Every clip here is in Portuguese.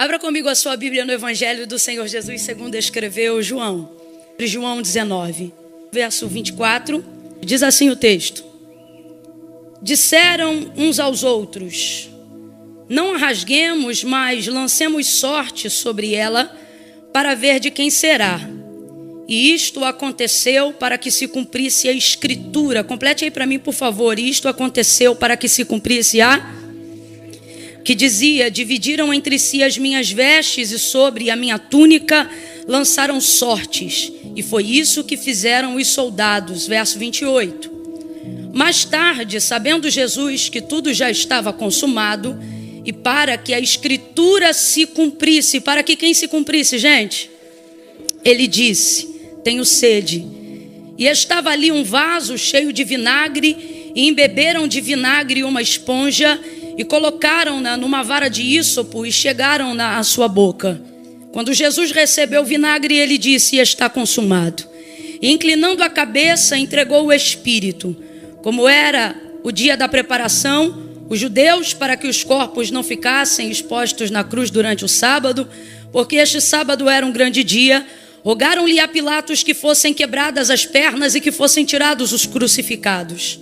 Abra comigo a sua Bíblia no Evangelho do Senhor Jesus, segundo escreveu João. João 19, verso 24, diz assim o texto. Disseram uns aos outros, não a rasguemos, mas lancemos sorte sobre ela, para ver de quem será. E isto aconteceu para que se cumprisse a Escritura. Complete aí para mim, por favor. E isto aconteceu para que se cumprisse a... que dizia, dividiram entre si as minhas vestes e sobre a minha túnica lançaram sortes. E foi isso que fizeram os soldados. Verso 28. Mais tarde, sabendo Jesus que tudo já estava consumado, e para que a Escritura se cumprisse, para que quem se cumprisse, gente? Ele disse, tenho sede. E estava ali um vaso cheio de vinagre, e embeberam de vinagre uma esponja, e colocaram-na numa vara de ísopo e chegaram-na à sua boca. Quando Jesus recebeu o vinagre, ele disse, está consumado. E inclinando a cabeça, entregou o Espírito. Como era o dia da preparação, os judeus, para que os corpos não ficassem expostos na cruz durante o sábado, porque este sábado era um grande dia, rogaram-lhe a Pilatos que fossem quebradas as pernas e que fossem tirados os crucificados.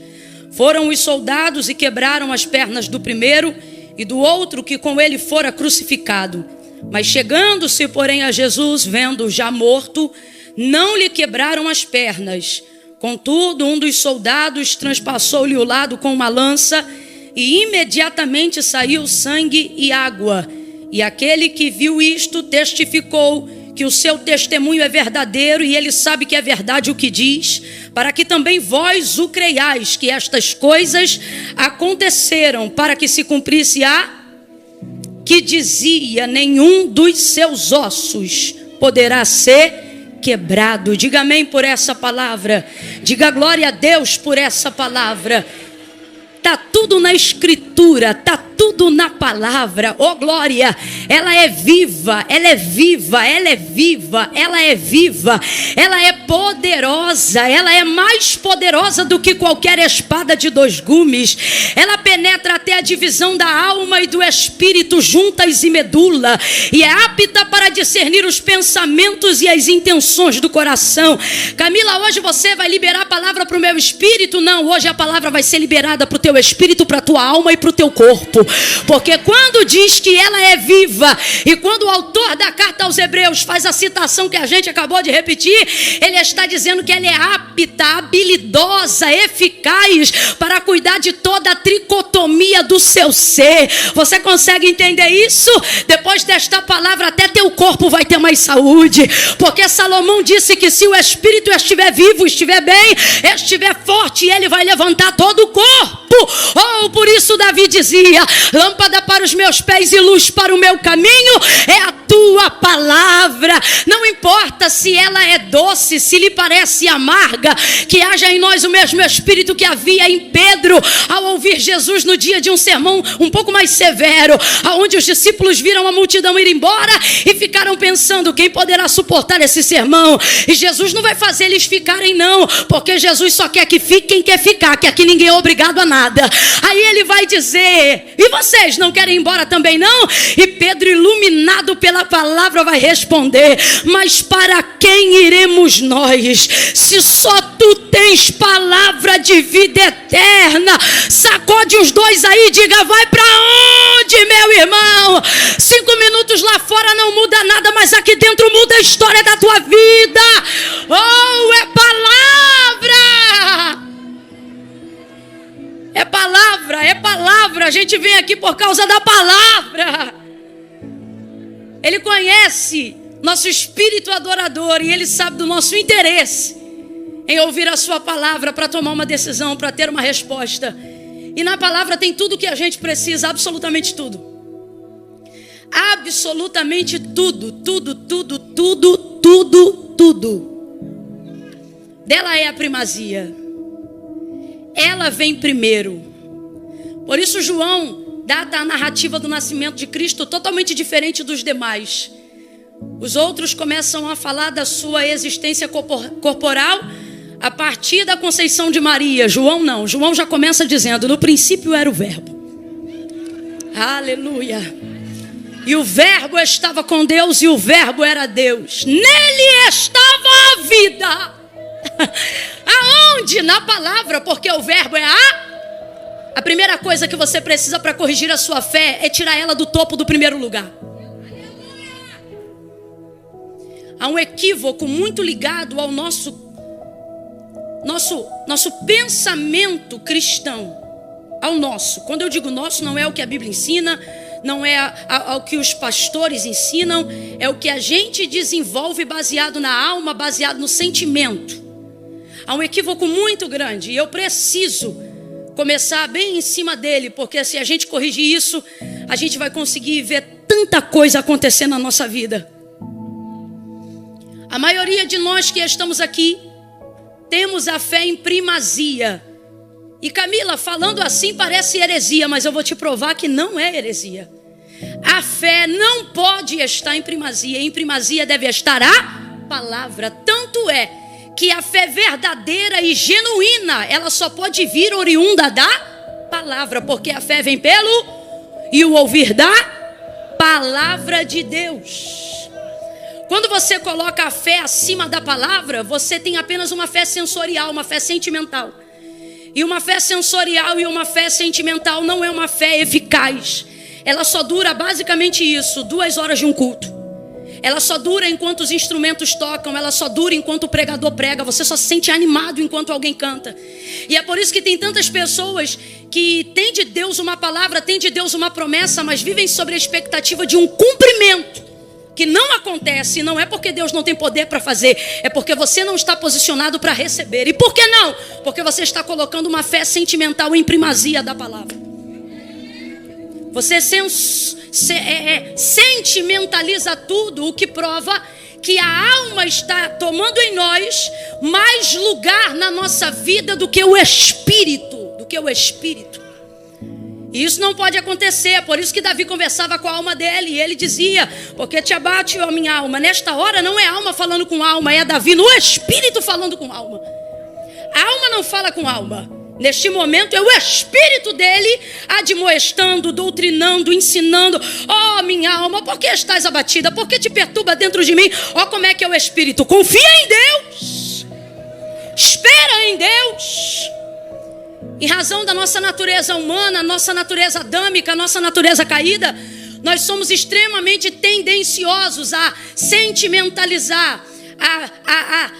Foram os soldados e quebraram as pernas do primeiro e do outro que com ele fora crucificado. Mas chegando-se, porém, a Jesus, vendo já morto, não lhe quebraram as pernas. Contudo, um dos soldados transpassou-lhe o lado com uma lança e imediatamente saiu sangue e água. E aquele que viu isto testificou que o seu testemunho é verdadeiro e ele sabe que é verdade o que diz, para que também vós o creiais, que estas coisas aconteceram para que se cumprisse a que dizia, nenhum dos seus ossos poderá ser quebrado. Diga amém por essa palavra. Diga glória a Deus por essa palavra. Está tudo na Escritura, está tudo na palavra. Oh glória, ela é viva, ela é viva, ela é viva, ela é viva, ela é poderosa, ela é mais poderosa do que qualquer espada de dois gumes. Ela penetra até a divisão da alma e do espírito, juntas e medula, e é apta para discernir os pensamentos e as intenções do coração. Camila, hoje você vai liberar a palavra para o meu espírito? Não, hoje a palavra vai ser liberada para o teu espírito, para a tua alma e para o teu corpo. Porque quando diz que ela é viva, e quando o autor da carta aos Hebreus faz a citação que a gente acabou de repetir, ele está dizendo que ela é apta, habilidosa, eficaz para cuidar de toda a tricotomia do seu ser. Você consegue entender isso? Depois desta palavra até teu corpo vai ter mais saúde, porque Salomão disse que se o espírito estiver vivo, estiver bem, estiver forte, ele vai levantar todo o corpo. Oh, por isso Davi dizia, lâmpada para os meus pés e luz para o meu caminho é a tua palavra. Não importa se ela é doce, se lhe parece amarga, que haja em nós o mesmo espírito que havia em Pedro ao ouvir Jesus no dia de um sermão um pouco mais severo, onde os discípulos viram a multidão ir embora e ficaram pensando, quem poderá suportar esse sermão? E Jesus não vai fazer eles ficarem não, porque Jesus só quer que fique quem quer ficar, que aqui ninguém é obrigado a nada. Aí ele vai dizer, e vocês não querem ir embora também não? E Pedro, iluminado pela palavra, vai responder, mas para quem iremos nós, se só tu tens palavra de vida eterna? Sacode os dois aí e diga, vai para onde, meu irmão? 5 minutos lá fora não muda nada, mas aqui dentro muda a história da tua vida. Oh, é palavra! É palavra, é palavra. A gente vem aqui por causa da palavra. Ele conhece nosso espírito adorador e ele sabe do nosso interesse em ouvir a sua palavra para tomar uma decisão, para ter uma resposta. E na palavra tem tudo o que a gente precisa, absolutamente tudo. Absolutamente tudo, tudo, tudo, tudo, tudo, tudo. Dela é a primazia. Ela vem primeiro. Por isso João data a narrativa do nascimento de Cristo totalmente diferente dos demais. Os outros começam a falar da sua existência corporal a partir da conceição de Maria. João não. João já começa dizendo, no princípio era o verbo. Aleluia. E o verbo estava com Deus e o verbo era Deus. Nele estava a vida. Aonde? Na palavra, porque o verbo é a primeira coisa que você precisa para corrigir a sua fé é tirar ela do topo do primeiro lugar. Há um equívoco muito ligado ao nosso pensamento cristão. Ao nosso. Quando eu digo nosso, não é o que a Bíblia ensina, não é o que os pastores ensinam, é o que a gente desenvolve baseado na alma, baseado no sentimento. Há um equívoco muito grande e eu preciso começar bem em cima dele, porque se a gente corrigir isso, a gente vai conseguir ver tanta coisa acontecer na nossa vida. A maioria de nós que estamos aqui temos a fé em primazia. E Camila, falando assim parece heresia, mas eu vou te provar que não é heresia. A fé não pode estar em primazia. Em primazia deve estar a palavra. Tanto é que a fé verdadeira e genuína, ela só pode vir oriunda da palavra, porque a fé vem pelo e o ouvir da palavra de Deus. Quando você coloca a fé acima da palavra, você tem apenas uma fé sensorial, uma fé sentimental. E uma fé sensorial e uma fé sentimental não é uma fé eficaz. Ela só dura basicamente isso, 2 horas de um culto. Ela só dura enquanto os instrumentos tocam, ela só dura enquanto o pregador prega. Você só se sente animado enquanto alguém canta. E é por isso que tem tantas pessoas que têm de Deus uma palavra, têm de Deus uma promessa, mas vivem sobre a expectativa de um cumprimento que não acontece. Não é porque Deus não tem poder para fazer, é porque você não está posicionado para receber. E por que não? Porque você está colocando uma fé sentimental em primazia da palavra. Você sentimentaliza tudo, o que prova que a alma está tomando em nós mais lugar na nossa vida do que o espírito. E isso não pode acontecer. Por isso que Davi conversava com a alma dele. E ele dizia: porque te abate, ó minha alma. Nesta hora não é alma falando com alma, é Davi no espírito falando com alma. A alma não fala com alma. Neste momento é o espírito dele admoestando, doutrinando, ensinando. Ó minha alma, por que estás abatida? Por que te perturba dentro de mim? Ó como é que é o espírito. Confia em Deus. Espera em Deus. Em razão da nossa natureza humana, nossa natureza adâmica, nossa natureza caída, nós somos extremamente tendenciosos a sentimentalizar, a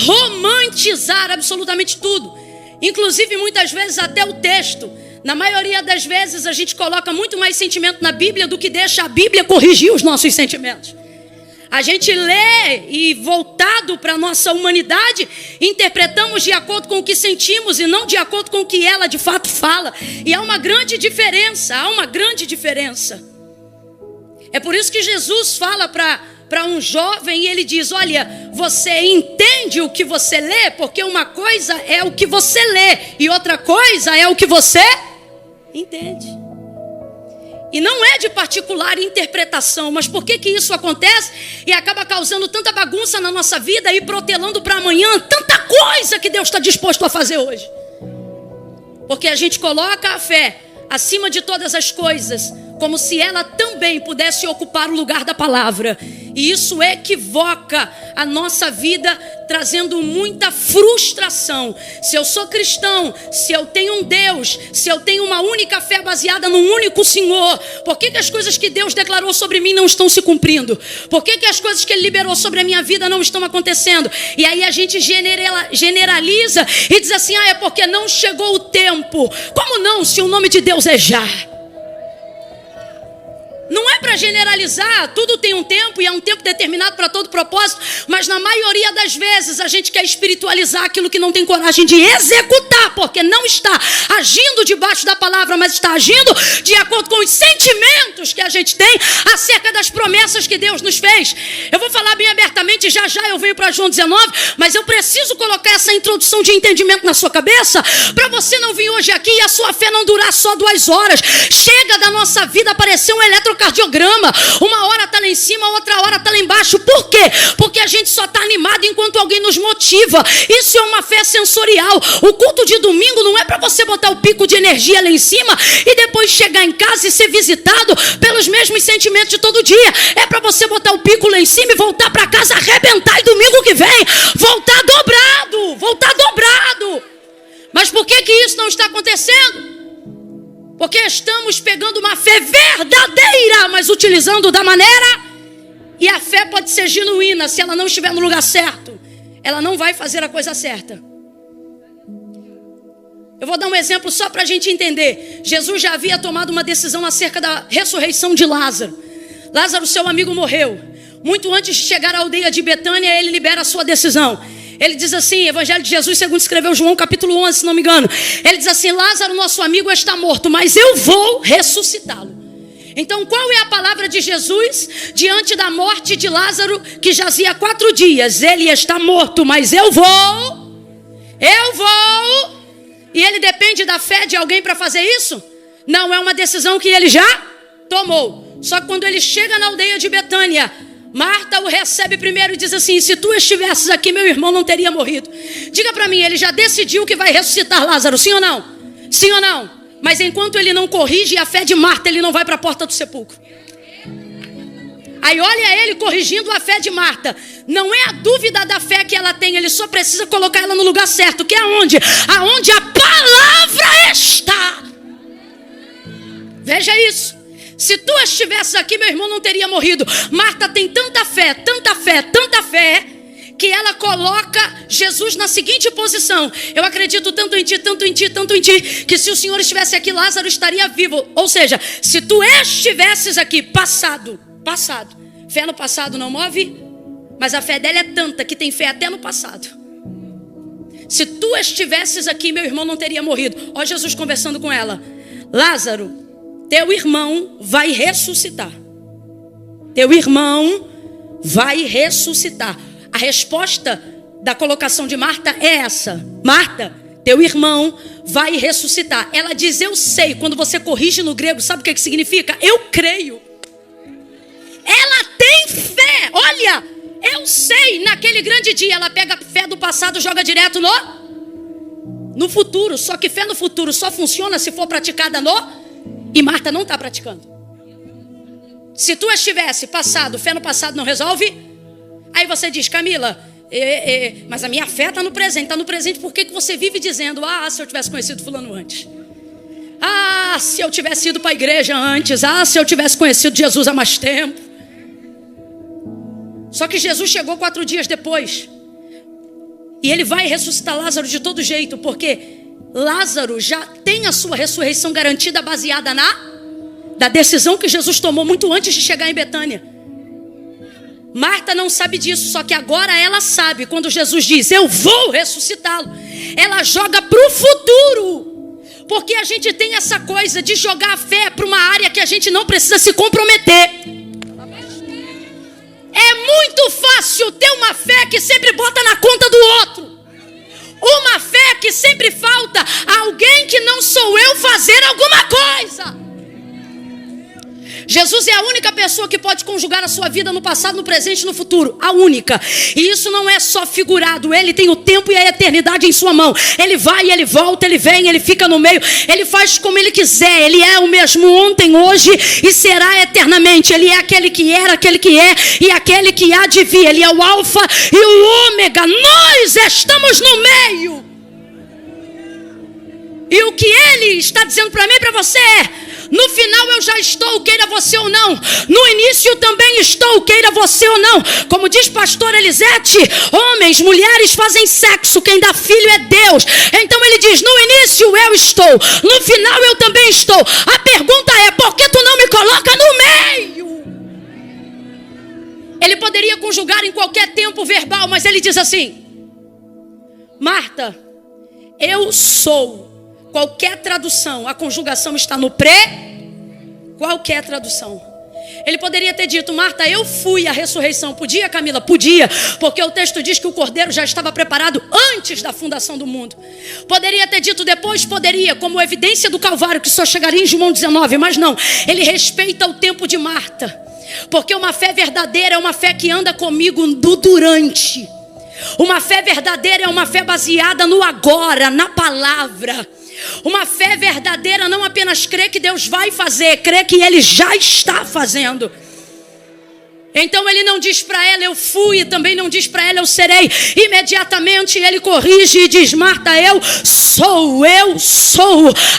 romantizar absolutamente tudo. Inclusive, muitas vezes, até o texto. Na maioria das vezes, a gente coloca muito mais sentimento na Bíblia do que deixa a Bíblia corrigir os nossos sentimentos. A gente lê e, voltado para a nossa humanidade, interpretamos de acordo com o que sentimos e não de acordo com o que ela de fato fala. E há uma grande diferença, É por isso que Jesus fala para um jovem e ele diz: olha, você entende o que você lê? Porque uma coisa é o que você lê e outra coisa é o que você entende. E não é de particular interpretação, mas por que isso acontece e acaba causando tanta bagunça na nossa vida e protelando para amanhã tanta coisa que Deus está disposto a fazer hoje? Porque a gente coloca a fé acima de todas as coisas, como se ela também pudesse ocupar o lugar da palavra. E isso equivoca a nossa vida, trazendo muita frustração. Se eu sou cristão, se eu tenho um Deus, se eu tenho uma única fé baseada num único Senhor, por que as coisas que Deus declarou sobre mim não estão se cumprindo? Por que as coisas que Ele liberou sobre a minha vida não estão acontecendo? E aí a gente generaliza e diz assim: é porque não chegou o tempo. Como não, se o nome de Deus é já? Não é para generalizar, tudo tem um tempo e é um tempo determinado para todo propósito, mas na maioria das vezes a gente quer espiritualizar aquilo que não tem coragem de executar, porque não está agindo debaixo da palavra, mas está agindo de acordo com os sentimentos que a gente tem acerca das promessas que Deus nos fez. Eu vou falar bem abertamente, já eu venho para João 19, mas eu preciso colocar essa introdução de entendimento na sua cabeça, para você não vir hoje aqui e a sua fé não durar só 2 horas. Chega da nossa vida aparecer um eletrocardiograma programa. Uma hora está lá em cima, outra hora está lá embaixo. Por quê? Porque a gente só está animado enquanto alguém nos motiva. Isso é uma fé sensorial. O culto de domingo não é para você botar o pico de energia lá em cima e depois chegar em casa e ser visitado pelos mesmos sentimentos de todo dia. É para você botar o pico lá em cima e voltar para casa, arrebentar, e domingo que vem voltar dobrado, voltar dobrado. Mas por que isso não está acontecendo? Porque estamos pegando uma fé verdadeira, mas utilizando da maneira. E a fé pode ser genuína, se ela não estiver no lugar certo, ela não vai fazer a coisa certa. Eu vou dar um exemplo só para a gente entender. Jesus já havia tomado uma decisão acerca da ressurreição de Lázaro. Lázaro, seu amigo, morreu. Muito antes de chegar à aldeia de Betânia, ele libera a sua decisão. Ele diz assim, Evangelho de Jesus, segundo escreveu João, capítulo 11, se não me engano. Ele diz assim, Lázaro, nosso amigo, está morto, mas eu vou ressuscitá-lo. Então, qual é a palavra de Jesus diante da morte de Lázaro, que jazia 4 dias? Ele está morto, mas eu vou. E ele depende da fé de alguém para fazer isso? Não, é uma decisão que ele já tomou. Só que quando ele chega na aldeia de Betânia, Marta o recebe primeiro e diz assim, se tu estivesses aqui, meu irmão não teria morrido. Diga para mim, ele já decidiu que vai ressuscitar Lázaro, sim ou não? Sim ou não? Mas enquanto ele não corrige a fé de Marta, ele não vai para a porta do sepulcro. Aí olha ele corrigindo a fé de Marta. Não é a dúvida da fé que ela tem, ele só precisa colocar ela no lugar certo, que é aonde? Aonde a palavra está. Veja isso. Se tu estivesse aqui, meu irmão não teria morrido. Marta tem tanta fé, que ela coloca Jesus na seguinte posição. Eu acredito tanto em ti, que se o Senhor estivesse aqui, Lázaro estaria vivo. Ou seja, se tu estivesses aqui, passado. Fé no passado não move, mas a fé dela é tanta que tem fé até no passado. Se tu estivesses aqui, meu irmão não teria morrido. Ó Jesus conversando com ela. Lázaro, teu irmão vai ressuscitar. A resposta da colocação de Marta é essa. Marta, teu irmão vai ressuscitar. Ela diz, eu sei. Quando você corrige no grego, sabe o que significa? Eu creio. Ela tem fé. Olha, eu sei. Naquele grande dia, ela pega a fé do passado e joga direto no futuro. Só que fé no futuro só funciona se for praticada E Marta não está praticando. Se tu estivesse passado, fé no passado não resolve. Aí você diz, Camila, mas a minha fé está no presente. Está no presente, por que você vive dizendo, se eu tivesse conhecido fulano antes? Se eu tivesse ido para a igreja antes. Se eu tivesse conhecido Jesus há mais tempo. Só que Jesus chegou 4 dias depois. E ele vai ressuscitar Lázaro de todo jeito, porque Lázaro já tem a sua ressurreição garantida, baseada da decisão que Jesus tomou muito antes de chegar em Betânia. Marta não sabe disso, só que agora ela sabe. Quando Jesus diz, eu vou ressuscitá-lo, ela joga para o futuro. Porque a gente tem essa coisa de jogar a fé para uma área que a gente não precisa se comprometer. É muito fácil ter uma fé que sempre bota na conta do outro. Uma fé que sempre falta alguém que não sou eu fazer alguma coisa. Jesus é a única pessoa que pode conjugar a sua vida no passado, no presente e no futuro. A única. E isso não é só figurado. Ele tem o tempo e a eternidade em sua mão. Ele vai, ele volta, ele vem, ele fica no meio. Ele faz como ele quiser. Ele é o mesmo ontem, hoje e será eternamente. Ele é aquele que era, aquele que é e aquele que há de vir. Ele é o alfa e o ômega. Nós estamos no meio. E o que ele está dizendo para mim e para você é: no final eu já estou, queira você ou não. No início também estou, queira você ou não. Como diz pastor Elisete, homens, mulheres fazem sexo, quem dá filho é Deus. Então ele diz, no início eu estou, no final eu também estou. A pergunta é, por que tu não me coloca no meio? Ele poderia conjugar em qualquer tempo verbal, mas ele diz assim: Marta, eu sou. Qualquer tradução, a conjugação está no pré. Qualquer tradução. Ele poderia ter dito: Marta, eu fui a ressurreição. Podia, Camila? Podia, porque o texto diz que o cordeiro já estava preparado antes da fundação do mundo. Poderia ter dito depois? Poderia, como evidência do Calvário, que só chegaria em João 19, mas não. Ele respeita o tempo de Marta, porque uma fé verdadeira é uma fé que anda comigo no durante. Uma fé verdadeira é uma fé baseada no agora, na palavra. Uma fé verdadeira não apenas crê que Deus vai fazer, crê que Ele já está fazendo. Então ele não diz para ela: eu fui, e também não diz para ela: eu serei. Imediatamente ele corrige e diz: Marta, eu sou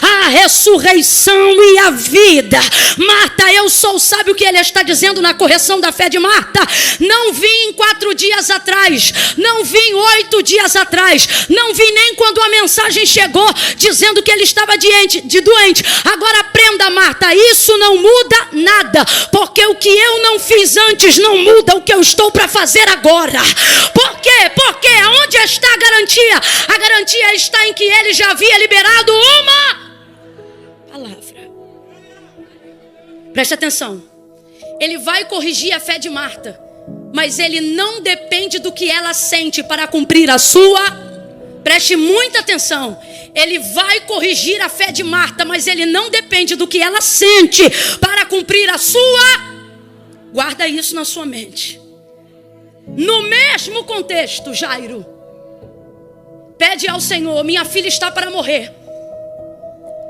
a ressurreição e a vida. Marta, eu sou. Sabe o que ele está dizendo na correção da fé de Marta? Não vim 4 dias atrás, não vim 8 dias atrás, não vim nem quando a mensagem chegou dizendo que ele estava doente. Agora aprenda, Marta, isso não muda nada, porque o que eu não fiz antes não muda o que eu estou para fazer agora. Por quê? Porque onde está a garantia? A garantia está em que ele já havia liberado uma palavra. Preste atenção. Ele vai corrigir a fé de Marta, mas ele não depende do que ela sente para cumprir a sua. Preste muita atenção. Ele vai corrigir a fé de Marta, mas ele não depende do que ela sente para cumprir a sua. Guarda isso na sua mente. No mesmo contexto, Jairo pede ao Senhor: minha filha está para morrer.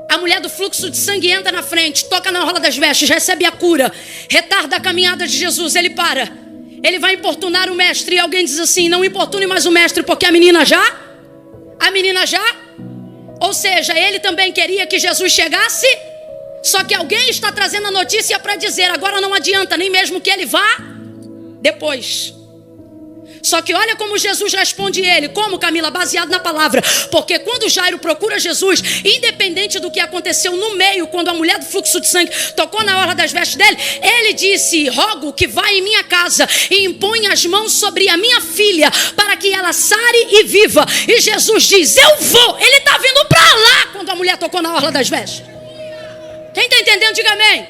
A mulher do fluxo de sangue entra na frente, toca na orla das vestes, recebe a cura, retarda a caminhada de Jesus. Ele para, ele vai importunar o mestre, e alguém diz assim: não importune mais o mestre, porque a menina já. Ou seja, ele também queria que Jesus chegasse. Só que alguém está trazendo a notícia para dizer: agora não adianta, nem mesmo que ele vá depois. Só que olha como Jesus responde ele. Como, Camila? Baseado na palavra. Porque quando Jairo procura Jesus, independente do que aconteceu no meio, quando a mulher do fluxo de sangue tocou na orla das vestes dele, ele disse: rogo que vá em minha casa e imponha as mãos sobre a minha filha, para que ela sare e viva. E Jesus diz: eu vou. Ele está vindo para lá quando a mulher tocou na orla das vestes. Quem está entendendo, diga amém.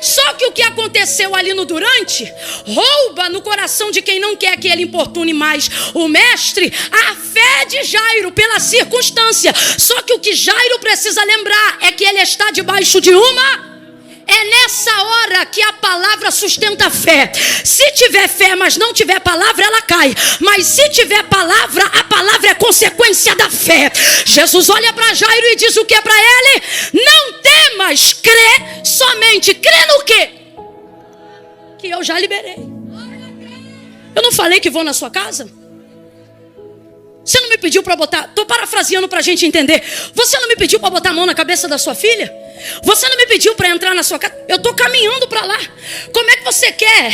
Só que o que aconteceu ali no durante rouba no coração de quem não quer que ele importune mais o mestre a fé de Jairo pela circunstância. Só que o que Jairo precisa lembrar é que ele está debaixo de uma. É nessa hora que a palavra sustenta a fé. Se tiver fé, mas não tiver palavra, ela cai. Mas se tiver palavra, a palavra é consequência da fé. Jesus olha para Jairo e diz o que para ele? Não temas, crê somente. Crê no quê? Que eu já liberei. Eu não falei que vou na sua casa? Você não me pediu para botar... Estou parafraseando para a gente entender. Você não me pediu para botar a mão na cabeça da sua filha? Você não me pediu para entrar na sua casa? Eu estou caminhando para lá. Como é que você quer?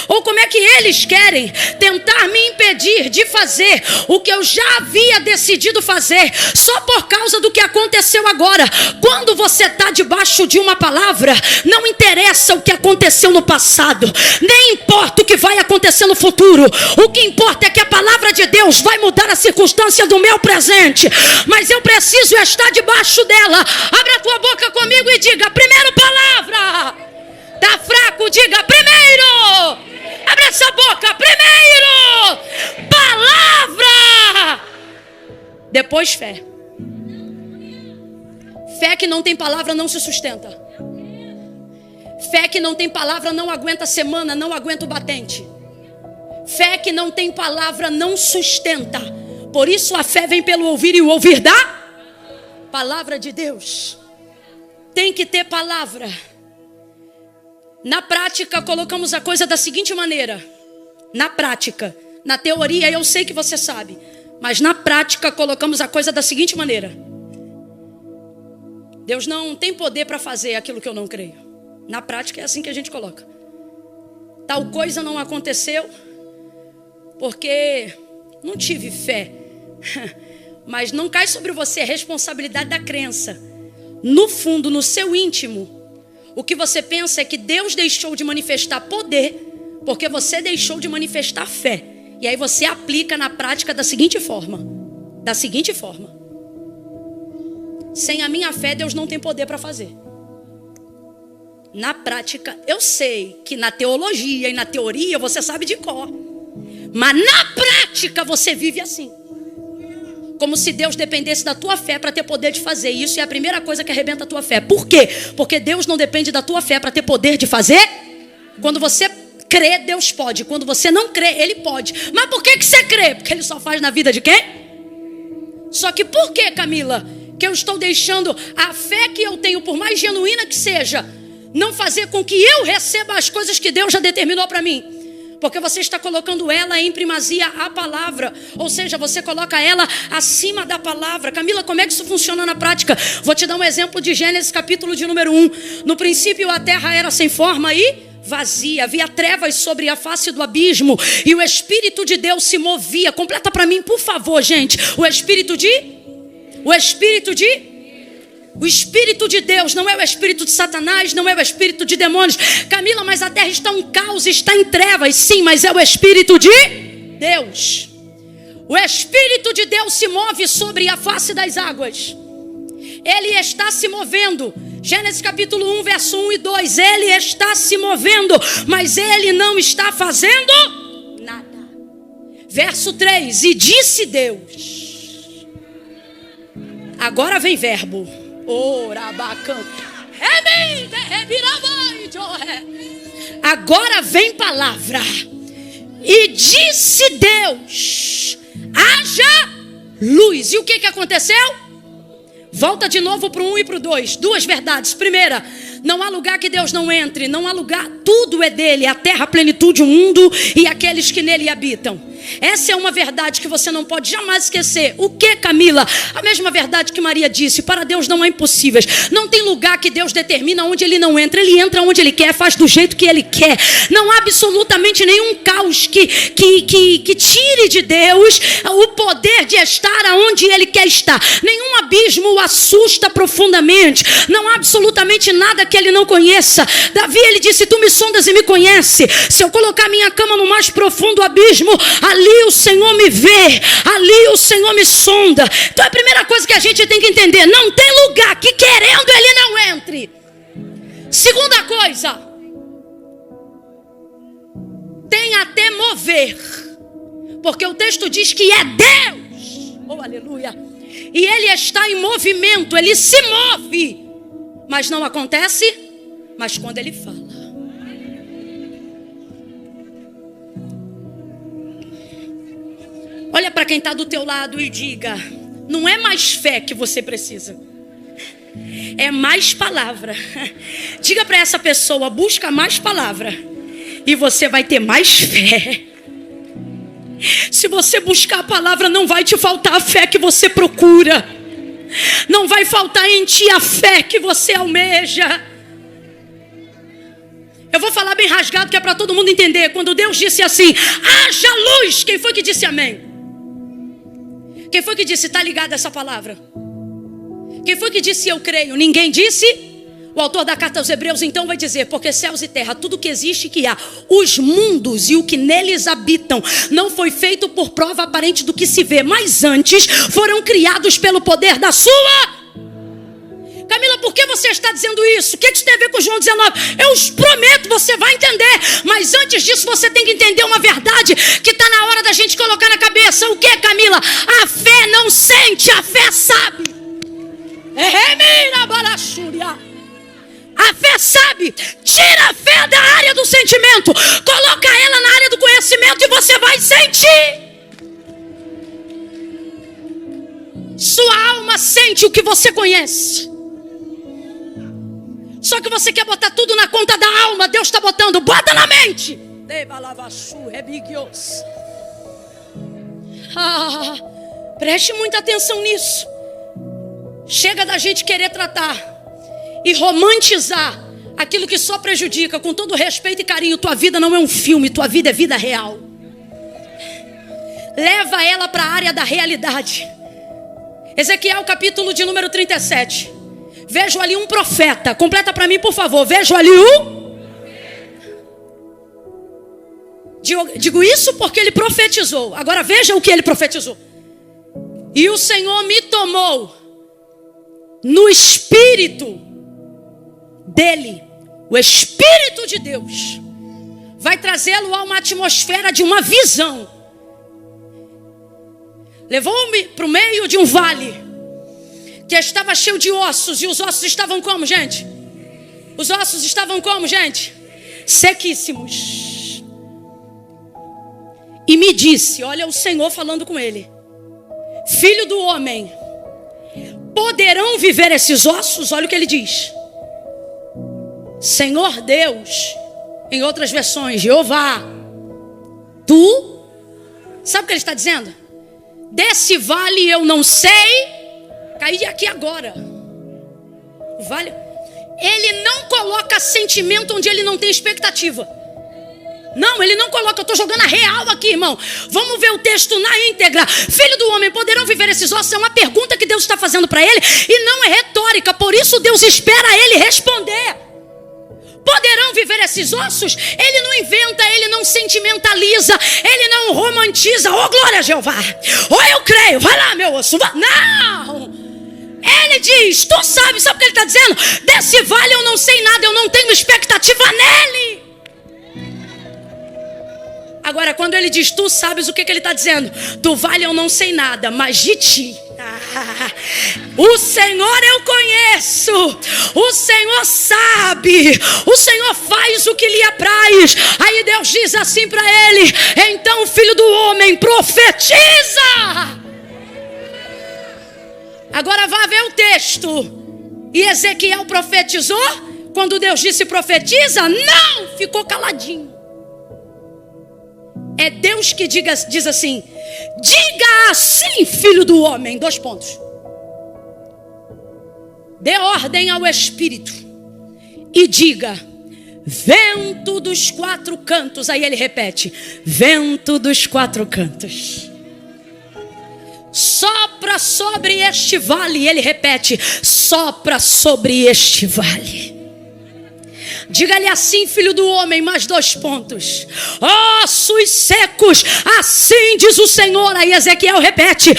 Ou como é que eles querem tentar me impedir de fazer o que eu já havia decidido fazer, só por causa do que aconteceu agora? Quando você está debaixo de uma palavra, não interessa o que aconteceu no passado, nem importa o que vai acontecer no futuro. O que importa é que a palavra de Deus vai mudar a circunstância do meu presente, mas eu preciso estar debaixo dela. Abra a tua boca comigo e diga: primeiro palavra. Tá fraco? Diga: primeiro. Abre essa boca. Primeiro palavra, depois fé. Fé que não tem palavra não se sustenta. Fé que não tem palavra não aguenta a semana, não aguenta o batente. Fé que não tem palavra não sustenta. Por isso a fé vem pelo ouvir, e o ouvir da palavra de Deus. Tem que ter palavra. Na prática, colocamos a coisa da seguinte maneira. Na prática, na teoria eu sei que você sabe, mas na prática colocamos a coisa da seguinte maneira: Deus não tem poder para fazer aquilo que eu não creio. Na prática é assim que a gente coloca. Tal coisa não aconteceu porque não tive fé. Mas não cai sobre você a responsabilidade da crença. No fundo, no seu íntimo, o que você pensa é que Deus deixou de manifestar poder porque você deixou de manifestar fé. E aí você aplica na prática da seguinte forma. Sem a minha fé, Deus não tem poder para fazer. Na prática, eu sei que na teologia e na teoria você sabe de cor. Mas na prática você vive assim. Como se Deus dependesse da tua fé para ter poder de fazer. Isso é a primeira coisa que arrebenta a tua fé. Por quê? Porque Deus não depende da tua fé para ter poder de fazer. Quando você crê, Deus pode. Quando você não crê, Ele pode. Mas por que você crê? Porque Ele só faz na vida de quem? Só que por que, Camila, que eu estou deixando a fé que eu tenho, por mais genuína que seja, não fazer com que eu receba as coisas que Deus já determinou para mim? Porque você está colocando ela em primazia à palavra. Ou seja, você coloca ela acima da palavra. Camila, como é que isso funciona na prática? Vou te dar um exemplo de Gênesis capítulo de número 1. No princípio a terra era sem forma e vazia. Havia trevas sobre a face do abismo. E o Espírito de Deus se movia. Completa para mim, por favor, gente. O Espírito de Deus, não é o espírito de Satanás, não é o espírito de demônios. Camila, mas a terra está um caos, está em trevas. Sim, mas é o Espírito de Deus. O Espírito de Deus se move sobre a face das águas. Ele está se movendo. Gênesis capítulo 1, verso 1 e 2. Ele está se movendo, mas ele não está fazendo nada. Verso 3. E disse Deus. Agora vem verbo. Agora vem palavra. E disse Deus: haja luz. E o que aconteceu? Volta de novo para o 1 e para o 2. Duas verdades. Primeira, não há lugar que Deus não entre. Não há lugar, tudo é dele. A terra, a plenitude, o mundo e aqueles que nele habitam. Essa é uma verdade que você não pode jamais esquecer. O que, Camila? A mesma verdade que Maria disse. Para Deus não há impossíveis. Não tem lugar que Deus determina onde ele não entra. Ele entra onde ele quer, faz do jeito que ele quer. Não há absolutamente nenhum caos que tire de Deus o poder de estar aonde ele quer estar. Nenhum abismo o assusta profundamente. Não há absolutamente nada que ele não conheça. Davi, ele disse: tu me sondas e me conhece. Se eu colocar minha cama no mais profundo abismo, ali o Senhor me vê, ali o Senhor me sonda. Então a primeira coisa que a gente tem que entender: não tem lugar que querendo ele não entre. Segunda coisa, tem até mover, porque o texto diz que é Deus, oh aleluia, e ele está em movimento, ele se move, mas não acontece, mas quando ele fala. Olha para quem está do teu lado e diga: não é mais fé que você precisa, é mais palavra. Diga para essa pessoa: busca mais palavra e você vai ter mais fé. Se você buscar a palavra, não vai te faltar a fé que você procura. Não vai faltar em ti a fé que você almeja. Eu vou falar bem rasgado, que é para todo mundo entender. Quando Deus disse assim: haja luz, quem foi que disse amém? Quem foi que disse: está ligado a essa palavra? Quem foi que disse: eu creio? Ninguém disse? O autor da carta aos Hebreus então vai dizer: porque céus e terra, tudo que existe que há, os mundos e o que neles habitam, não foi feito por prova aparente do que se vê, mas antes foram criados pelo poder da sua... Camila, por que você está dizendo isso? O que isso tem a ver com João 19? Eu os prometo, você vai entender. Mas antes disso você tem que entender uma verdade que está na hora da gente colocar na cabeça. O que, Camila? A fé não sente, a fé sabe. A fé sabe. Tira a fé da área do sentimento, coloca ela na área do conhecimento e você vai sentir. Sua alma sente o que você conhece. Só que você quer botar tudo na conta da alma. Deus está botando, bota na mente. Preste muita atenção nisso. Chega da gente querer tratar e romantizar aquilo que só prejudica. Com todo respeito e carinho, tua vida não é um filme, tua vida é vida real. Leva ela para a área da realidade. Ezequiel capítulo de número 37. Vejo ali um profeta. Completa para mim, por favor. Vejo ali Digo isso porque ele profetizou. Agora veja o que ele profetizou. E o Senhor me tomou no espírito dele, o Espírito de Deus vai trazê-lo a uma atmosfera de uma visão. Levou-me para o meio de um vale que estava cheio de ossos. E os ossos estavam como, gente? Os ossos estavam como, gente? Sequíssimos. E me disse, olha o Senhor falando com ele: filho do homem, poderão viver esses ossos? Olha o que ele diz. Senhor Deus, em outras versões, Jeová, tu, sabe o que ele está dizendo? Desse vale eu não sei, caí aqui agora. O vale, ele não coloca sentimento onde ele não tem expectativa. Não, ele não coloca, eu estou jogando a real aqui, irmão. Vamos ver o texto na íntegra. Filho do homem, poderão viver esses ossos? É uma pergunta que Deus está fazendo para ele e não é retórica, por isso Deus espera ele responder. Poderão viver esses ossos? Ele não inventa, ele não sentimentaliza, ele não romantiza. Oh, glória a Jeová! Oh, eu creio, vai lá, meu osso. Não! Ele diz, tu sabes, sabe o que ele está dizendo? Desse vale eu não sei nada, eu não tenho expectativa nele. Agora, quando ele diz, tu sabes, o que ele está dizendo? Do vale eu não sei nada, mas de ti. O Senhor eu conheço, o Senhor sabe, o Senhor faz o que lhe apraz. Aí Deus diz assim para ele: então, filho do homem, profetiza. Agora vá ver o texto. E Ezequiel profetizou. Quando Deus disse profetiza, não, ficou caladinho. É Deus que diz assim: diga assim, filho do homem, 2 pontos. Dê ordem ao Espírito e diga: vento dos 4 cantos. Aí ele repete: vento dos 4 cantos, sopra sobre este vale. Ele repete: sopra sobre este vale. Diga-lhe assim, filho do homem, mais 2 pontos. Ossos secos, assim diz o Senhor. Aí Ezequiel repete: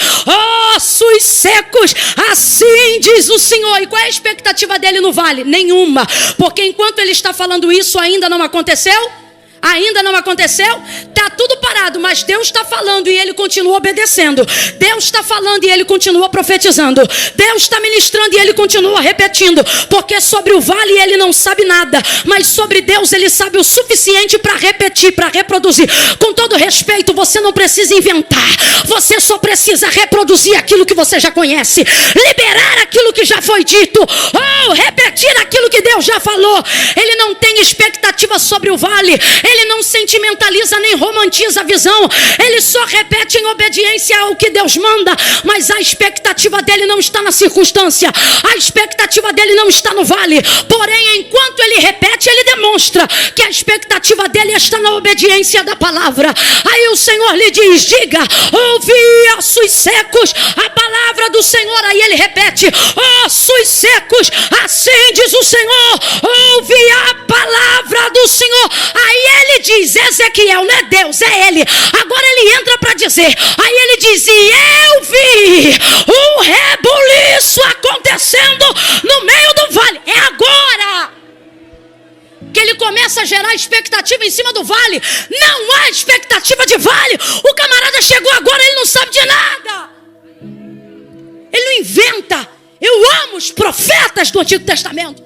ossos secos, assim diz o Senhor. E qual é a expectativa dele no vale? Nenhuma, porque enquanto ele está falando isso, ainda não aconteceu. Ainda não aconteceu? Está tudo parado, mas Deus está falando e ele continua obedecendo. Deus está falando e ele continua profetizando. Deus está ministrando e ele continua repetindo. Porque sobre o vale ele não sabe nada, mas sobre Deus ele sabe o suficiente para repetir, para reproduzir. Com todo respeito, você não precisa inventar. Você só precisa reproduzir aquilo que você já conhece. Liberar aquilo que já foi dito. Ou repetir aquilo que Deus já falou. Ele não tem expectativa sobre o vale. Ele não sentimentaliza nem romantiza a visão. Ele só repete em obediência ao que Deus manda. Mas a expectativa dele não está na circunstância. A expectativa dele não está no vale. Porém, enquanto ele repete, ele demonstra que a expectativa dele está na obediência da palavra. Aí o Senhor lhe diz: diga, ouvi, ossos secos, a palavra do Senhor. Aí ele repete: ossos secos, assim diz o Senhor, ouvi a palavra do Senhor. Aí ele diz: Ezequiel, não é Deus, é ele. Agora ele entra para dizer. Aí ele diz: e eu vi um rebuliço acontecendo no meio do vale. É agora que ele começa a gerar expectativa em cima do vale. Não há expectativa de vale. O camarada chegou agora, ele não sabe de nada. Ele não inventa. Eu amo os profetas do Antigo Testamento.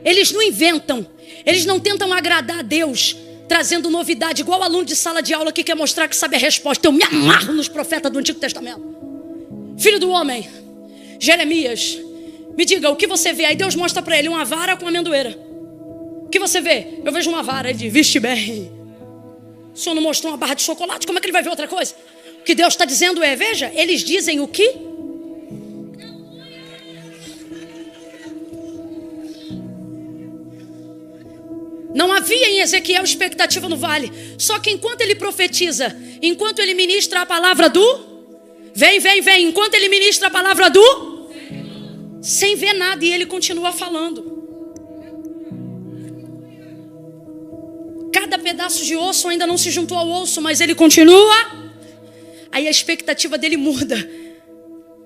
Eles não inventam. Eles não tentam agradar a Deus, trazendo novidade, igual aluno de sala de aula que quer mostrar que sabe a resposta. Eu me amarro nos profetas do Antigo Testamento. Filho do homem, Jeremias, me diga, o que você vê? Aí Deus mostra para ele uma vara com uma amendoeira. O que você vê? Eu vejo uma vara. Ele diz: viste bem. O senhor não mostrou uma barra de chocolate? Como é que ele vai ver outra coisa? O que Deus está dizendo é: veja, eles dizem o que? Não havia em Ezequiel expectativa no vale. Só que enquanto ele profetiza, enquanto ele ministra a palavra do vem, enquanto ele ministra a palavra do sem ver nada, e ele continua falando. Cada pedaço de osso ainda não se juntou ao osso, mas ele continua. Aí a expectativa dele muda.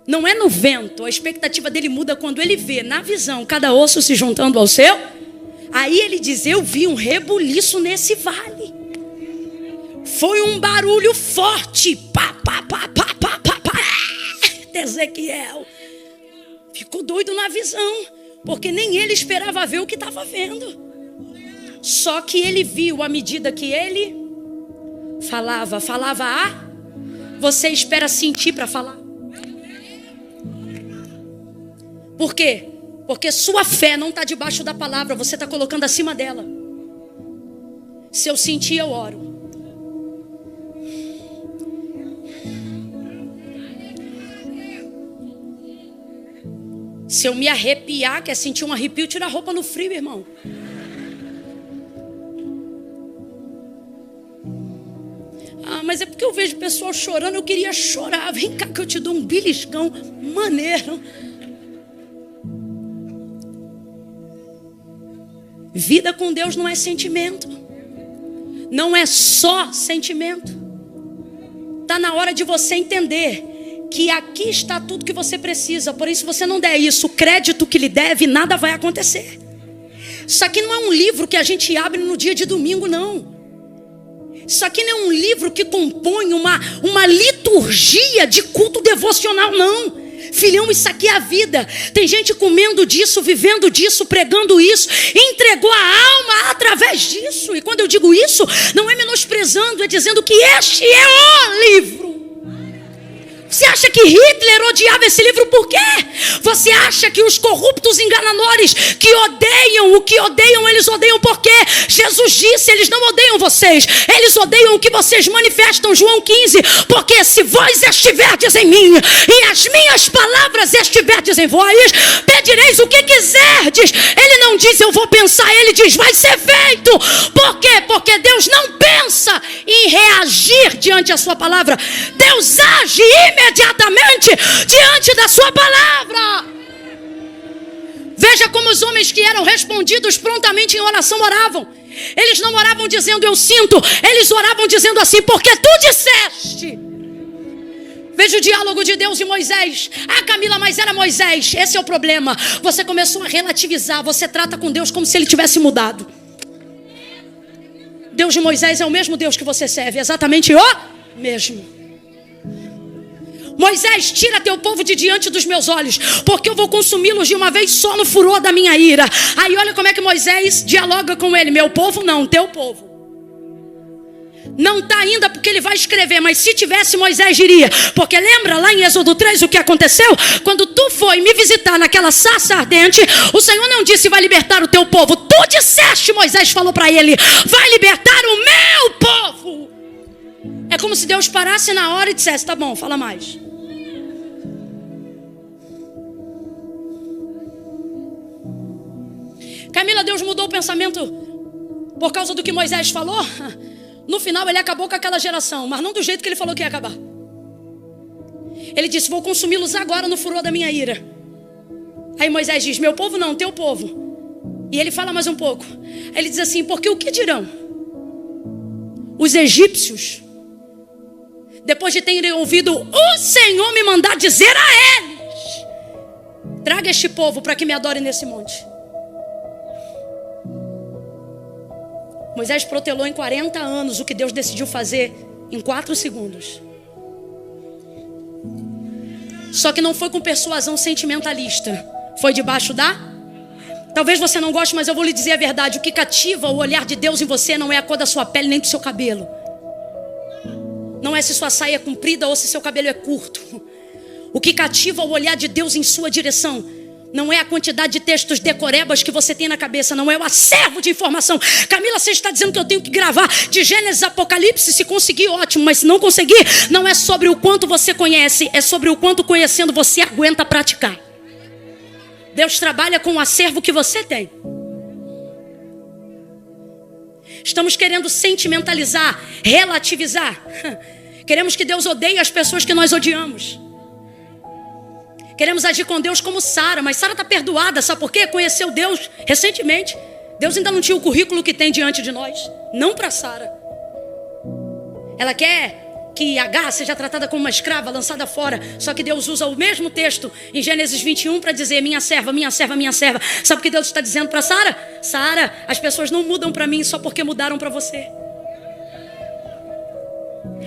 Não é no vento, a expectativa dele muda quando ele vê na visão cada osso se juntando ao seu. Aí ele diz: eu vi um rebuliço nesse vale. Foi um barulho forte. Pá, pá, pá, pá, pá, pá, pá. Ezequiel ficou doido na visão, porque nem ele esperava ver o que estava vendo. Só que ele viu à medida que ele falava. Você espera sentir para falar. Por quê? Porque sua fé não está debaixo da palavra, você está colocando acima dela. Se eu sentir, eu oro. Se eu me arrepiar, quer sentir um arrepio, tira a roupa no frio, irmão. Ah, mas é porque eu vejo o pessoal chorando, eu queria chorar. Vem cá que eu te dou um beliscão maneiro. Vida com Deus não é sentimento. Não é só sentimento. Está na hora de você entender que aqui está tudo que você precisa. Porém, se você não der isso, o crédito que lhe deve, nada vai acontecer. Isso aqui não é um livro que a gente abre no dia de domingo, não. Isso aqui não é um livro que compõe uma liturgia de culto devocional, não. Filhão, isso aqui é a vida. Tem gente comendo disso, vivendo disso, pregando isso, entregou a alma através disso. E quando eu digo isso, não é menosprezando, é dizendo que este é o livro. Você acha que Hitler odiava esse livro por quê? Você acha que os corruptos enganadores que odeiam o que odeiam, eles odeiam por quê? Jesus disse: eles não odeiam vocês, eles odeiam o que vocês manifestam. João 15: porque se vós estiverdes em mim e as minhas palavras estiverdes em vós, pedireis o que quiserdes. Ele não diz eu vou pensar, ele diz vai ser feito. Por quê? Porque Deus não pensa em reagir diante da sua palavra. Deus age imediatamente diante da sua palavra. Veja como os homens que eram respondidos prontamente em oração oravam. Eles não oravam dizendo eu sinto, eles oravam dizendo assim: porque tu disseste. Veja o diálogo de Deus e Moisés. Ah, Camila, mas era Moisés. Esse é o problema. Você começou a relativizar. Você trata com Deus como se ele tivesse mudado. Deus de Moisés é o mesmo Deus que você serve, exatamente o mesmo. Moisés, tira teu povo de diante dos meus olhos, porque eu vou consumi-los de uma vez só no furor da minha ira. Aí olha como é que Moisés dialoga com ele: meu povo não, teu povo. Não está ainda porque ele vai escrever, mas se tivesse, Moisés diria. Porque lembra lá em Êxodo 3 o que aconteceu? Quando tu foi me visitar naquela sarça ardente, o Senhor não disse vai libertar o teu povo. Tu disseste, Moisés falou para ele, vai libertar o meu povo. É como se Deus parasse na hora e dissesse: tá bom, fala mais. Camila, Deus mudou o pensamento por causa do que Moisés falou? No final ele acabou com aquela geração, mas não do jeito que ele falou que ia acabar. Ele disse: vou consumi-los agora no furor da minha ira. Aí Moisés diz: meu povo não, teu povo. E ele fala mais um pouco. Aí ele diz assim: porque o que dirão os egípcios, depois de terem ouvido o Senhor me mandar dizer a eles: traga este povo para que me adore nesse monte. Moisés protelou em 40 anos o que Deus decidiu fazer em 4 segundos. Só que não foi com persuasão sentimentalista. Foi debaixo da... Talvez você não goste, mas eu vou lhe dizer a verdade. O que cativa o olhar de Deus em você não é a cor da sua pele nem do seu cabelo. Não é se sua saia é comprida ou se seu cabelo é curto. O que cativa o olhar de Deus em sua direção não é a quantidade de textos decorebas que você tem na cabeça. Não é o acervo de informação. Camila, você está dizendo que eu tenho que gravar de Gênesis a Apocalipse? Se conseguir, ótimo. Mas se não conseguir, não é sobre o quanto você conhece, é sobre o quanto conhecendo você aguenta praticar. Deus trabalha com o acervo que você tem. Estamos querendo sentimentalizar, relativizar. Queremos que Deus odeie as pessoas que nós odiamos. Queremos agir com Deus como Sara, mas Sara está perdoada, sabe por quê? Conheceu Deus recentemente. Deus ainda não tinha o currículo que tem diante de nós. Não para Sara. Ela quer que Agar seja tratada como uma escrava, lançada fora. Só que Deus usa o mesmo texto em Gênesis 21 para dizer: minha serva, minha serva, minha serva. Sabe o que Deus está dizendo para Sara? Sara, as pessoas não mudam para mim só porque mudaram para você.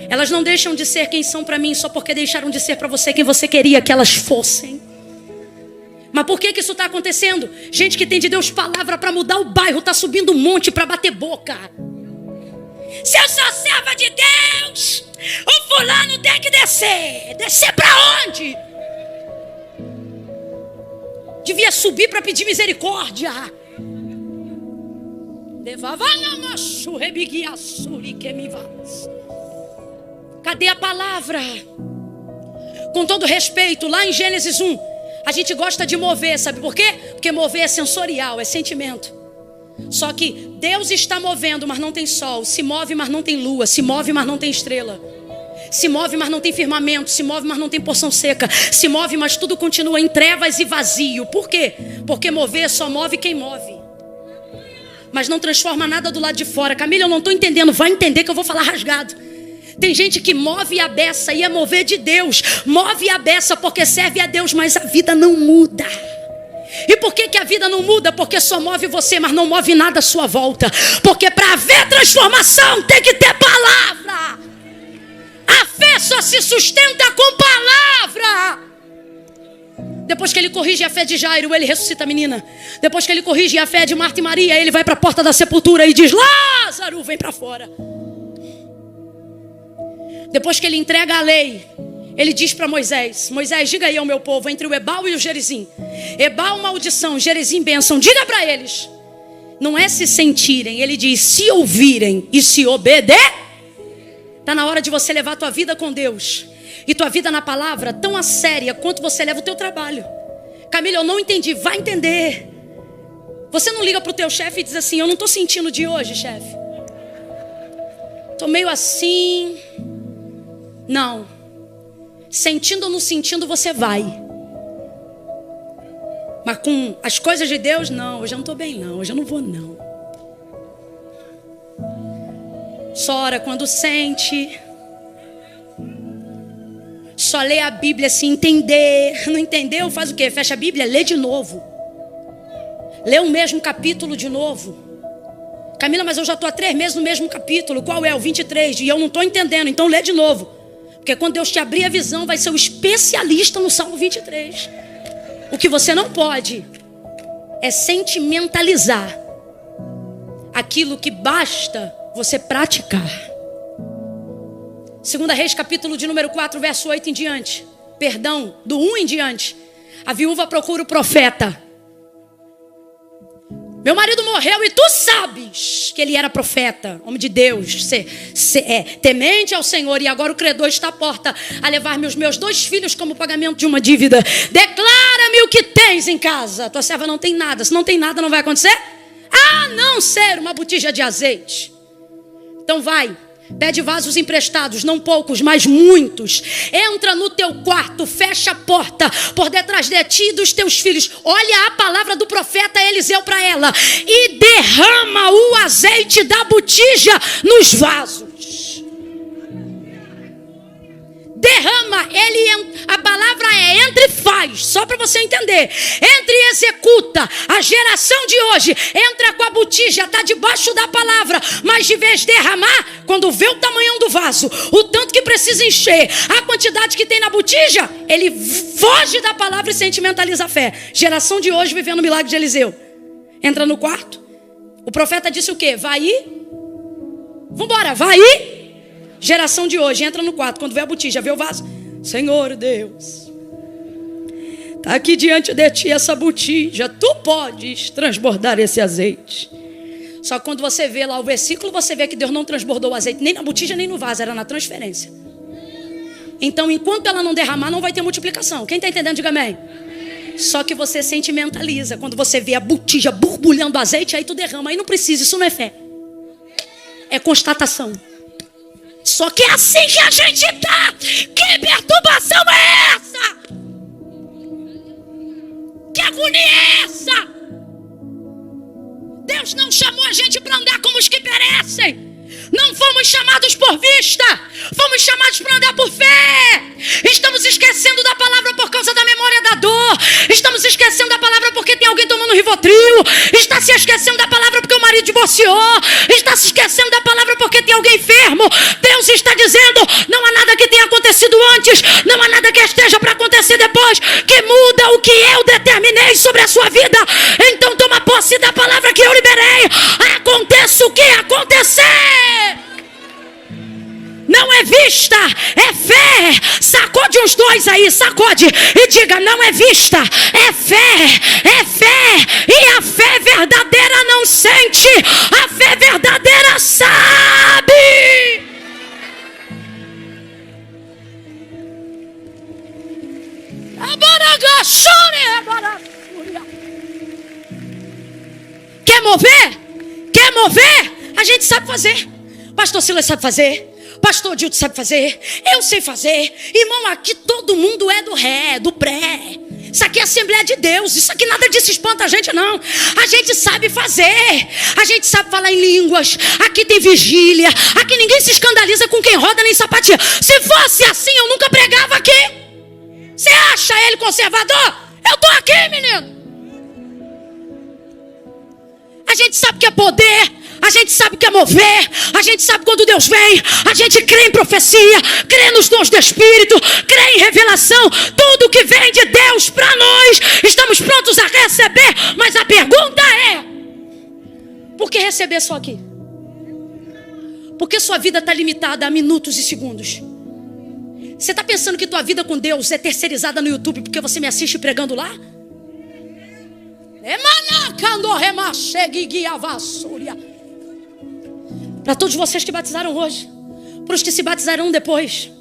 Elas não deixam de ser quem são para mim só porque deixaram de ser para você quem você queria que elas fossem. Mas por que isso está acontecendo? Gente que tem de Deus palavra para mudar o bairro está subindo um monte para bater boca. Se eu sou serva de Deus, o fulano tem que descer. Descer para onde? Devia subir para pedir misericórdia. Cadê a palavra? Com todo respeito, lá em Gênesis 1, a gente gosta de mover, sabe por quê? Porque mover é sensorial, é sentimento. Só que Deus está movendo, mas não tem sol. Se move, mas não tem lua. Se move, mas não tem estrela. Se move, mas não tem firmamento. Se move, mas não tem porção seca. Se move, mas tudo continua em trevas e vazio. Por quê? Porque mover só move quem move, mas não transforma nada do lado de fora. Camila, eu não estou entendendo. Vai entender que eu vou falar rasgado. Tem gente que move a beça e é mover de Deus. Move a beça porque serve a Deus, mas a vida não muda. E por que a vida não muda? Porque só move você, mas não move nada à sua volta. Porque para haver transformação tem que ter palavra. A fé só se sustenta com palavra. Depois que ele corrige a fé de Jairo, ele ressuscita a menina. Depois que ele corrige a fé de Marta e Maria, ele vai para a porta da sepultura e diz: Lázaro, vem para fora. Depois que ele entrega a lei, ele diz para Moisés: Moisés, diga aí ao meu povo, entre o Ebal e o Gerizim. Ebal, maldição, Gerizim, bênção. Diga para eles. Não é se sentirem, ele diz: se ouvirem e se obedecer. Está na hora de você levar a tua vida com Deus e tua vida na palavra tão a séria quanto você leva o teu trabalho. Camila, eu não entendi. Vai entender. Você não liga para o teu chefe e diz assim: eu não estou sentindo de hoje, chefe. Estou meio assim. Não. Sentindo ou não sentindo, você vai. Mas com as coisas de Deus, não. Hoje eu não estou bem, não. Hoje eu não vou, não. Só ora quando sente. Só lê a Bíblia se entender. Não entendeu? Faz o quê? Fecha a Bíblia, lê de novo. Lê o mesmo capítulo de novo. Camila, mas eu já estou há 3 meses no mesmo capítulo. Qual é? O 23. E eu não estou entendendo. Então lê de novo. Porque quando Deus te abrir a visão, vai ser o especialista no Salmo 23. O que você não pode é sentimentalizar aquilo que basta você praticar. 2 Reis, capítulo de número 4, verso 8 em diante. Perdão, do 1 em diante. A viúva procura o profeta. Meu marido morreu e tu sabes que ele era profeta, homem de Deus, temente ao Senhor, e agora o credor está à porta a levar-me os meus 2 filhos como pagamento de uma dívida. Declara-me o que tens em casa. Tua serva não tem nada. Se não tem nada, não vai acontecer? A não ser uma botija de azeite. Então vai. Pede vasos emprestados, não poucos, mas muitos. Entra no teu quarto, fecha a porta por detrás de ti e dos teus filhos. Olha a palavra do profeta Eliseu para ela. E derrama o azeite da botija nos vasos. Derrama, a palavra é entre e faz, só para você entender. Entre e executa. A geração de hoje entra com a botija, está debaixo da palavra, mas de vez de derramar, quando vê o tamanhão do vaso, o tanto que precisa encher, a quantidade que tem na botija, ele foge da palavra e sentimentaliza a fé. Geração de hoje vivendo o milagre de Eliseu. Entra no quarto. O profeta disse o quê? Vai ir? Vambora, vai ir? Geração de hoje, entra no quarto, quando vê a botija, vê o vaso. Senhor Deus, está aqui diante de ti essa botija, tu podes transbordar esse azeite. Só que quando você vê lá o versículo, você vê que Deus não transbordou o azeite nem na botija nem no vaso, era na transferência. Então, enquanto ela não derramar, não vai ter multiplicação. Quem está entendendo, diga amém. Só que você sentimentaliza. Quando você vê a botija borbulhando azeite, aí tu derrama. Aí não precisa, isso não é fé. É constatação. Só que é assim que a gente tá. Que perturbação é essa? Que agonia é essa? Deus não chamou a gente para andar como os que perecem. Não fomos fomos chamados por vista. Fomos chamados para andar por fé. Estamos esquecendo da palavra por causa da memória da dor. Estamos esquecendo da palavra porque tem alguém tomando Rivotril. Está se esquecendo da palavra porque o marido divorciou. Está se esquecendo da palavra porque tem alguém enfermo. Deus está dizendo, não há nada que tenha acontecido antes, não há nada que esteja para acontecer depois, que muda o que eu determinei sobre a sua vida. Então toma posse da palavra que eu liberei. Aconteça o que acontecer. Não é vista, é fé. Sacode uns dois aí, sacode e diga, não é vista, é fé, é fé. E a fé verdadeira não sente, a fé verdadeira sabe. Quer mover? Quer mover? A gente sabe fazer. Pastor Silas sabe fazer. Pastor Dilton sabe fazer. Eu sei fazer. Irmão, aqui todo mundo é do ré, do pré. Isso aqui é Assembleia de Deus. Isso aqui nada disso espanta a gente, não. A gente sabe fazer. A gente sabe falar em línguas. Aqui tem vigília. Aqui ninguém se escandaliza com quem roda nem sapatia. Se fosse assim, eu nunca pregava aqui. Você acha ele conservador? Eu tô aqui, menino. A gente sabe que é poder. A gente sabe que é mover. A gente sabe quando Deus vem. A gente crê em profecia, crê nos dons do Espírito, crê em revelação. Tudo que vem de Deus para nós, estamos prontos a receber. Mas a pergunta é, por que receber só aqui? Porque sua vida está limitada a minutos e segundos. Você está pensando que tua vida com Deus é terceirizada no YouTube porque você me assiste pregando lá? Para todos vocês que batizaram hoje, para os que se batizarão depois,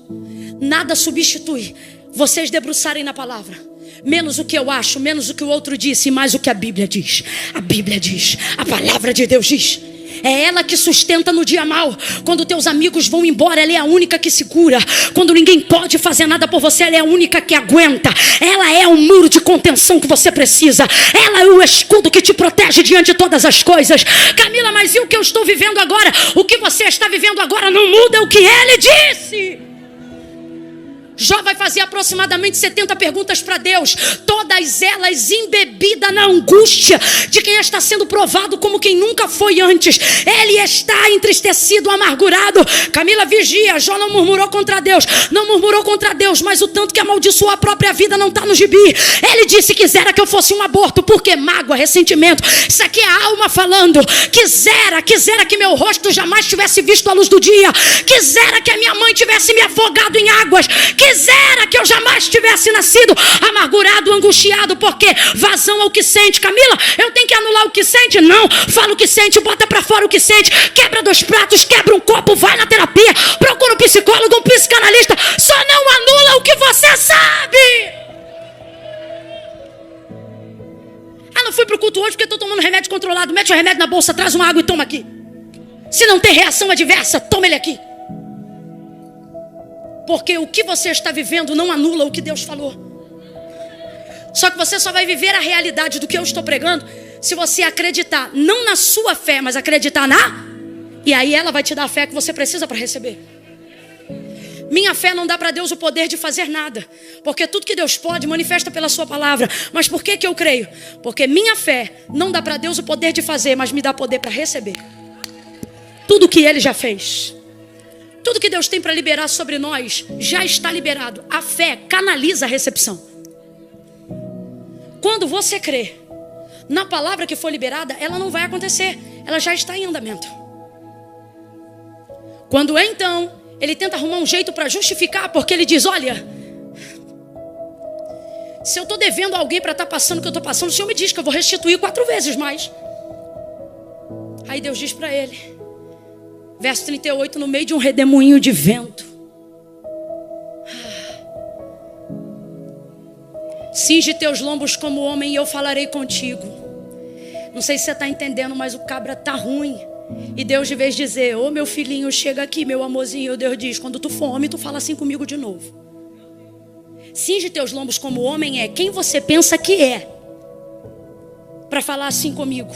nada substitui vocês debruçarem na palavra. Menos o que eu acho, menos o que o outro disse, e mais o que a Bíblia diz. A Bíblia diz, a palavra de Deus diz. É ela que sustenta no dia mau. Quando teus amigos vão embora, ela é a única que segura. Quando ninguém pode fazer nada por você, ela é a única que aguenta. Ela é o muro de contenção que você precisa. Ela é o escudo que te protege diante de todas as coisas. Camila, mas e o que eu estou vivendo agora? O que você está vivendo agora não muda o que ele disse. Jó vai fazer aproximadamente 70 perguntas para Deus, todas elas embebidas na angústia de quem está sendo provado como quem nunca foi antes. Ele está entristecido, amargurado. Camila, vigia. Jó não murmurou contra Deus, não murmurou contra Deus, mas o tanto que amaldiçoou a própria vida não está no gibi. Ele disse, quisera que eu fosse um aborto, porque mágoa, ressentimento, isso aqui é a alma falando. Quisera que meu rosto jamais tivesse visto a luz do dia. Quisera que a minha mãe tivesse me afogado em águas. Quisera que eu jamais tivesse nascido amargurado, angustiado, porque vazão ao que sente. Camila, eu tenho que anular o que sente? Não, fala o que sente, bota pra fora o que sente, quebra 2 pratos, quebra um copo, vai na terapia, procura um psicólogo, um psicanalista. Só não anula o que você sabe. Ah, não fui pro culto hoje porque estou tomando remédio controlado. Mete o remédio na bolsa, traz uma água e toma aqui. Se não tem reação adversa, toma ele aqui. Porque o que você está vivendo não anula o que Deus falou. Só que você só vai viver a realidade do que eu estou pregando se você acreditar, não na sua fé, mas acreditar na... E aí ela vai te dar a fé que você precisa para receber. Minha fé não dá para Deus o poder de fazer nada, porque tudo que Deus pode manifesta pela sua palavra. Mas por que eu creio? Porque minha fé não dá para Deus o poder de fazer, mas me dá poder para receber tudo que Ele já fez. Tudo que Deus tem para liberar sobre nós já está liberado. A fé canaliza a recepção. Quando você crê na palavra que foi liberada, ela não vai acontecer. Ela já está em andamento. Quando então ele tenta arrumar um jeito para justificar, porque ele diz, olha, se eu estou devendo a alguém para estar passando o que eu estou passando, o Senhor me diz que eu vou restituir 4 vezes mais. Aí Deus diz para ele, verso 38, no meio de um redemoinho de vento, cinge teus lombos como homem e eu falarei contigo. Não sei se você está entendendo, mas o cabra está ruim. E Deus, de vez de dizer, ô meu filhinho, chega aqui, meu amorzinho, Deus diz, quando tu for homem, tu fala assim comigo de novo. Cinge teus lombos como homem é quem você pensa que é, para falar assim comigo.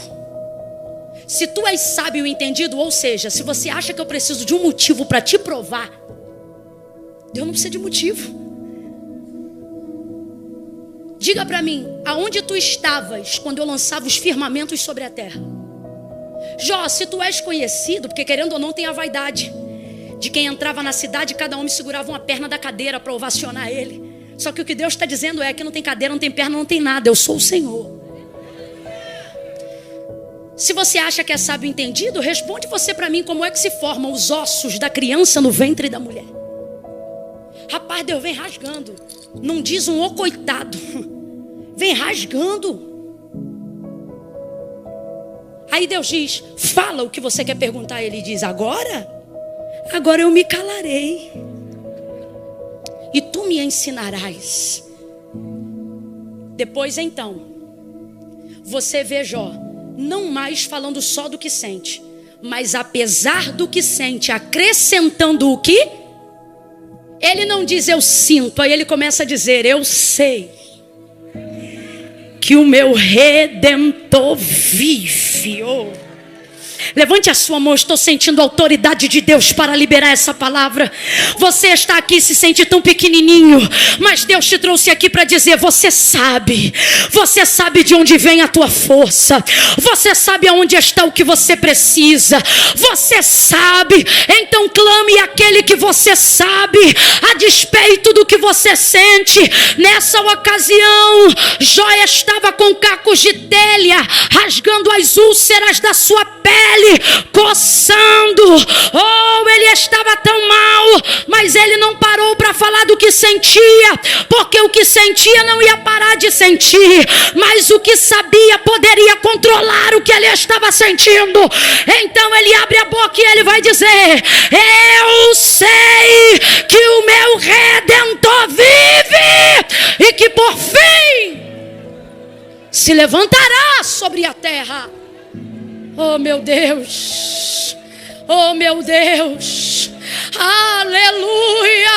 Se tu és sábio e entendido, ou seja, se você acha que eu preciso de um motivo para te provar, Deus não precisa de motivo. Diga para mim, aonde tu estavas quando eu lançava os firmamentos sobre a terra? Jó, se tu és conhecido, porque querendo ou não tem a vaidade de quem entrava na cidade, cada homem segurava uma perna da cadeira para ovacionar ele. Só que o que Deus está dizendo é que não tem cadeira, não tem perna, não tem nada, eu sou o Senhor. Se você acha que é sábio e entendido, responde você para mim como é que se formam os ossos da criança no ventre da mulher. Rapaz, Deus vem rasgando. Não diz um ô coitado. Vem rasgando. Aí Deus diz, fala o que você quer perguntar. Ele diz, agora eu me calarei. E tu me ensinarás. Depois então, você vê Jó, não mais falando só do que sente, mas apesar do que sente, acrescentando o que? Ele não diz eu sinto, aí ele começa a dizer eu sei que o meu Redentor vive. Oh. Levante a sua mão, estou sentindo a autoridade de Deus para liberar essa palavra. Você está aqui, se sente tão pequenininho, mas Deus te trouxe aqui para dizer, você sabe de onde vem a tua força, você sabe aonde está o que você precisa, você sabe, então clame aquele que você sabe, a despeito do que você sente. Nessa ocasião, Jó estava com cacos de telha, rasgando as úlceras da sua pele, coçando. Oh, ele estava tão mal, mas ele não parou para falar do que sentia, porque o que sentia não ia parar de sentir, mas o que sabia poderia controlar o que ele estava sentindo. Então ele abre a boca e ele vai dizer, eu sei que o meu Redentor vive e que por fim se levantará sobre a terra. Oh meu Deus, oh meu Deus, aleluia,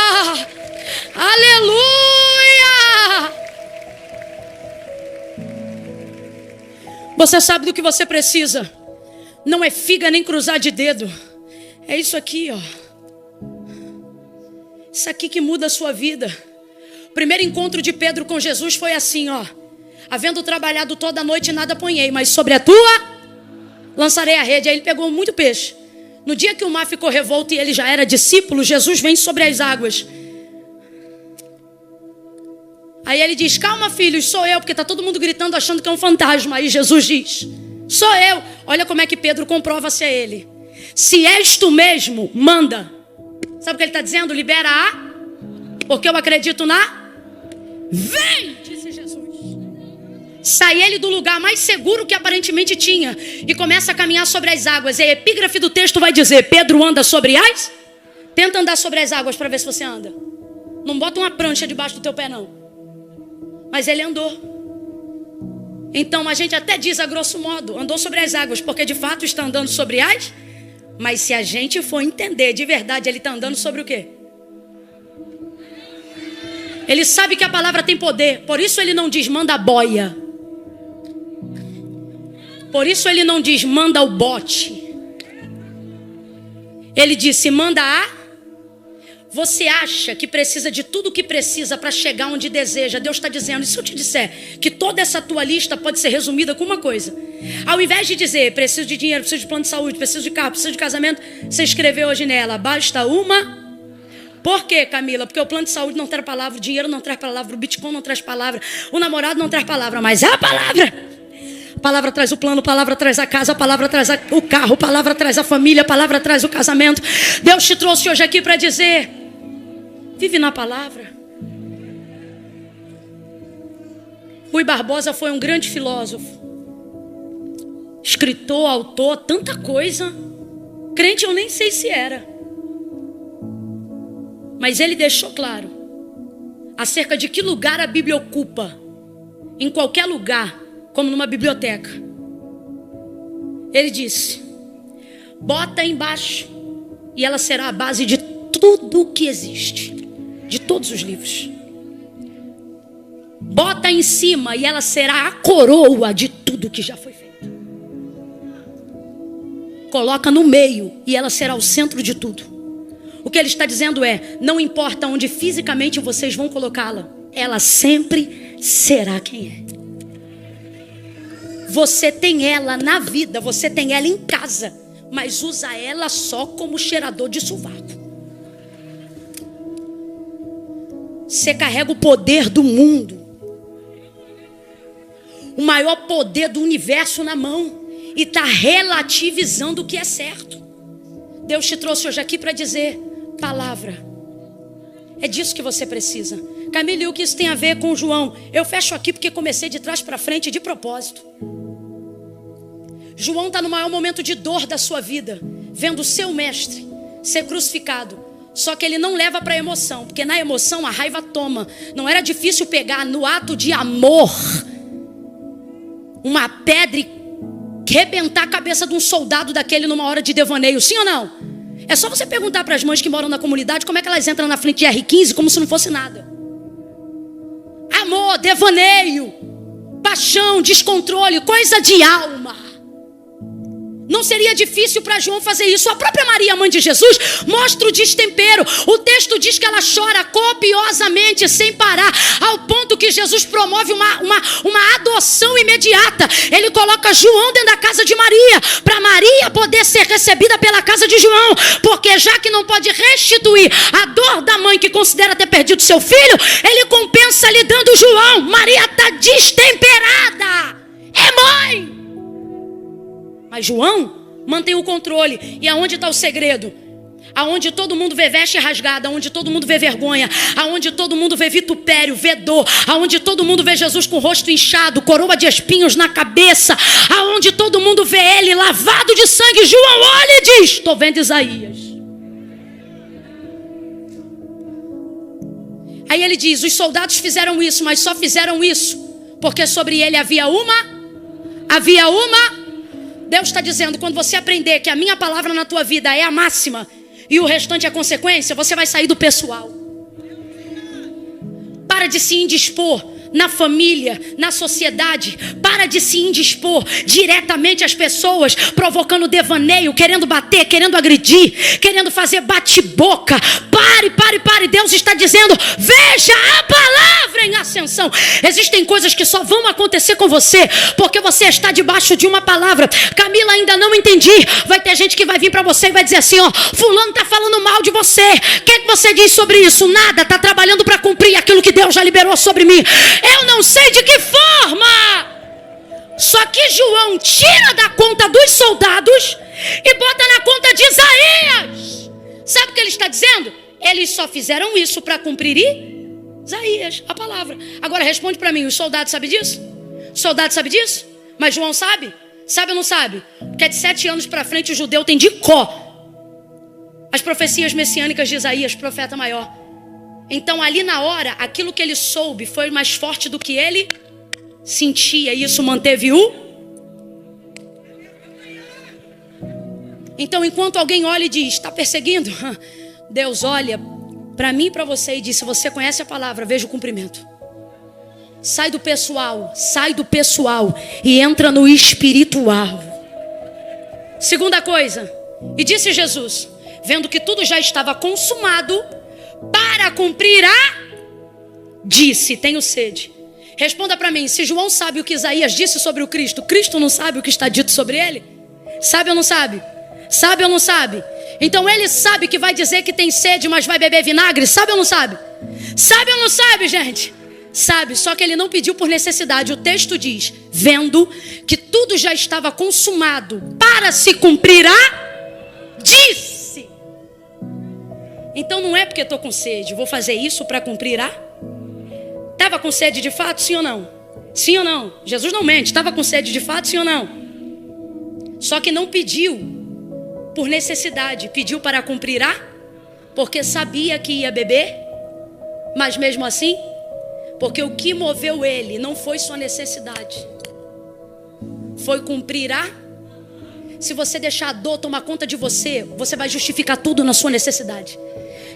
aleluia. Você sabe do que você precisa, não é figa nem cruzar de dedo, é isso aqui, ó. Isso aqui que muda a sua vida. O primeiro encontro de Pedro com Jesus foi assim, ó. Havendo trabalhado toda a noite, nada apanhei, mas sobre a tua lançarei a rede. Aí ele pegou muito peixe. No dia que o mar ficou revolto e ele já era discípulo, Jesus vem sobre as águas. Aí ele diz, calma filhos, sou eu, porque está todo mundo gritando achando que é um fantasma. Aí Jesus diz, sou eu. Olha como é que Pedro comprova se é ele. Se és tu mesmo, manda. Sabe o que ele está dizendo? Libera a, porque eu acredito na, vem, disse Jesus. Sai ele do lugar mais seguro que aparentemente tinha e começa a caminhar sobre as águas. E a epígrafe do texto vai dizer, Pedro anda sobre as? Tenta andar sobre as águas para ver se você anda. Não bota uma prancha debaixo do teu pé não. Mas ele andou. Então a gente até diz a grosso modo, andou sobre as águas, porque de fato está andando sobre as. Mas se a gente for entender de verdade, ele está andando sobre o quê? Ele sabe que a palavra tem poder, por isso ele não diz manda a boia. Por isso ele não diz manda o bote. Ele disse manda a. Você acha que precisa de tudo o que precisa para chegar onde deseja. Deus está dizendo, e se eu te disser que toda essa tua lista pode ser resumida com uma coisa? Ao invés de dizer, preciso de dinheiro, preciso de plano de saúde, preciso de carro, preciso de casamento, você escreveu hoje nela, basta uma. Por quê, Camila? Porque o plano de saúde não traz palavra, o dinheiro não traz palavra, o Bitcoin não traz palavra, o namorado não traz palavra, mas é a palavra. A palavra traz o plano, a palavra traz a casa, a palavra traz o carro, a palavra traz a família, a palavra traz o casamento. Deus te trouxe hoje aqui para dizer, vive na palavra. Rui Barbosa foi um grande filósofo, escritor, autor, tanta coisa. Crente eu nem sei se era, mas ele deixou claro acerca de que lugar a Bíblia ocupa. Em qualquer lugar, como numa biblioteca. Ele disse, bota embaixo e ela será a base de tudo o que existe, de todos os livros. Bota em cima e ela será a coroa de tudo que já foi feito. coloca no meio e ela será o centro de tudo. O que ele está dizendo é: não importa onde fisicamente vocês vão colocá-la, ela sempre será quem é. Você tem ela na vida, você tem ela em casa, mas usa ela só como cheirador de sovaco. Você carrega o poder do mundo, o maior poder do universo na mão, e está relativizando o que é certo. Deus te trouxe hoje aqui para dizer: palavra. É disso que você precisa. Camille, o que isso tem a ver com João? Eu fecho aqui porque comecei de trás para frente de propósito. João está no maior momento de dor da sua vida, vendo o seu mestre ser crucificado. Só que ele não leva para a emoção, porque na emoção a raiva toma. Não era difícil pegar no ato de amor uma pedra e rebentar a cabeça de um soldado daquele numa hora de devaneio, sim ou não? É só você perguntar para as mães que moram na comunidade como é que elas entram na frente de R15 como se não fosse nada. Amor, devaneio, paixão, descontrole, coisa de alma. Não seria difícil para João fazer isso. A própria Maria, mãe de Jesus, mostra o destempero. O texto diz que ela chora copiosamente, sem parar, ao ponto que Jesus promove uma adoção imediata. Ele coloca João dentro da casa de Maria, para Maria poder ser recebida pela casa de João, porque já que não pode restituir a dor da mãe que considera ter perdido seu filho, ele compensa lhe dando João. Maria está destemperada, é mãe. Mas João mantém o controle. E aonde está o segredo? Aonde todo mundo vê veste rasgada, aonde todo mundo vê vergonha, aonde todo mundo vê vitupério, vê dor, aonde todo mundo vê Jesus com o rosto inchado, coroa de espinhos na cabeça, aonde todo mundo vê ele lavado de sangue, João olha e diz: estou vendo Isaías. Aí ele diz: os soldados fizeram isso, mas só fizeram isso porque sobre ele havia uma. Deus está dizendo: quando você aprender que a minha palavra na tua vida é a máxima e o restante é consequência, você vai sair do pessoal. Para de se indispor na família, na sociedade. Para de se indispor diretamente às pessoas, provocando devaneio, querendo bater, querendo agredir, querendo fazer bate-boca. Pare. Deus está dizendo: veja a palavra em ascensão. Existem coisas que só vão acontecer com você porque você está debaixo de uma palavra. Camila, ainda não entendi. Vai ter gente que vai vir para você e vai dizer assim: ó, fulano está falando mal de você. O que você diz sobre isso? Nada, está trabalhando para cumprir aquilo que Deus já liberou sobre mim. Eu não sei de que forma. Só que João tira da conta dos soldados e bota na conta de Isaías. Sabe o que ele está dizendo? Eles só fizeram isso para cumprir Isaías, a palavra. Agora responde para mim: os soldados sabem disso? Os soldados sabem disso? Mas João sabe? Sabe ou não sabe? Porque de 7 anos para frente o judeu tem de có as profecias messiânicas de Isaías, profeta maior. Então ali na hora, aquilo que ele soube foi mais forte do que ele sentia. E isso manteve o. Então enquanto alguém olha e diz: está perseguindo? Deus olha para mim e para você e diz: se você conhece a palavra, veja o cumprimento. Sai do pessoal e entra no espiritual. Segunda coisa, e disse Jesus, vendo que tudo já estava consumado, para cumprir disse: tenho sede. Responda para mim: se João sabe o que Isaías disse sobre o Cristo, Cristo não sabe o que está dito sobre ele? Sabe ou não sabe? Sabe ou não sabe? Então ele sabe que vai dizer que tem sede, mas vai beber vinagre. Sabe ou não sabe? Sabe ou não sabe, gente? Sabe, só que ele não pediu por necessidade. O texto diz: vendo que tudo já estava consumado, para se cumprir disse. Então não é porque estou com sede, vou fazer isso para cumprir Estava com sede de fato, sim ou não? Sim ou não? Jesus não mente, estava com sede de fato, sim ou não? Só que não pediu por necessidade, pediu para cumprir porque sabia que ia beber. Mas mesmo assim, porque o que moveu ele não foi sua necessidade, foi cumprir Se você deixar a dor tomar conta de você, você vai justificar tudo na sua necessidade.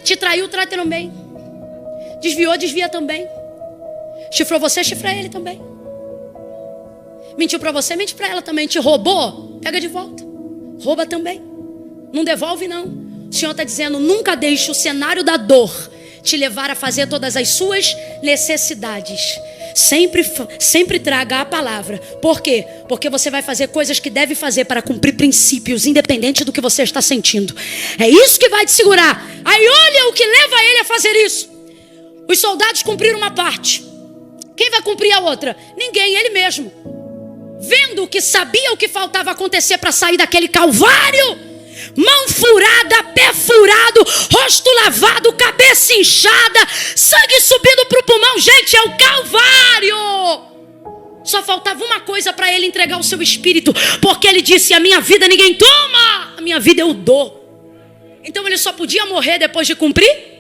Te traiu, trai também. Desviou, desvia também. Chifrou você, chifra ele também. Mentiu para você, mente para ela também. Te roubou, pega de volta. rouba também. Não devolve, não. O Senhor está dizendo, nunca deixe o cenário da dor te levar a fazer todas as suas necessidades. Sempre traga a palavra. Por quê? Porque você vai fazer coisas que deve fazer para cumprir princípios, independente do que você está sentindo. É isso que vai te segurar. Aí olha o que leva ele a fazer isso. Os soldados cumpriram uma parte. Quem vai cumprir a outra? Ninguém, ele mesmo. Vendo que sabia o que faltava acontecer para sair daquele calvário, mão furada, pé furado, rosto lavado, cabeça inchada, sangue subindo para o pulmão. Gente, é o Calvário. Só faltava uma coisa para ele entregar o seu espírito, porque ele disse, a minha vida ninguém toma, a minha vida eu dou. Então ele só podia morrer depois de cumprir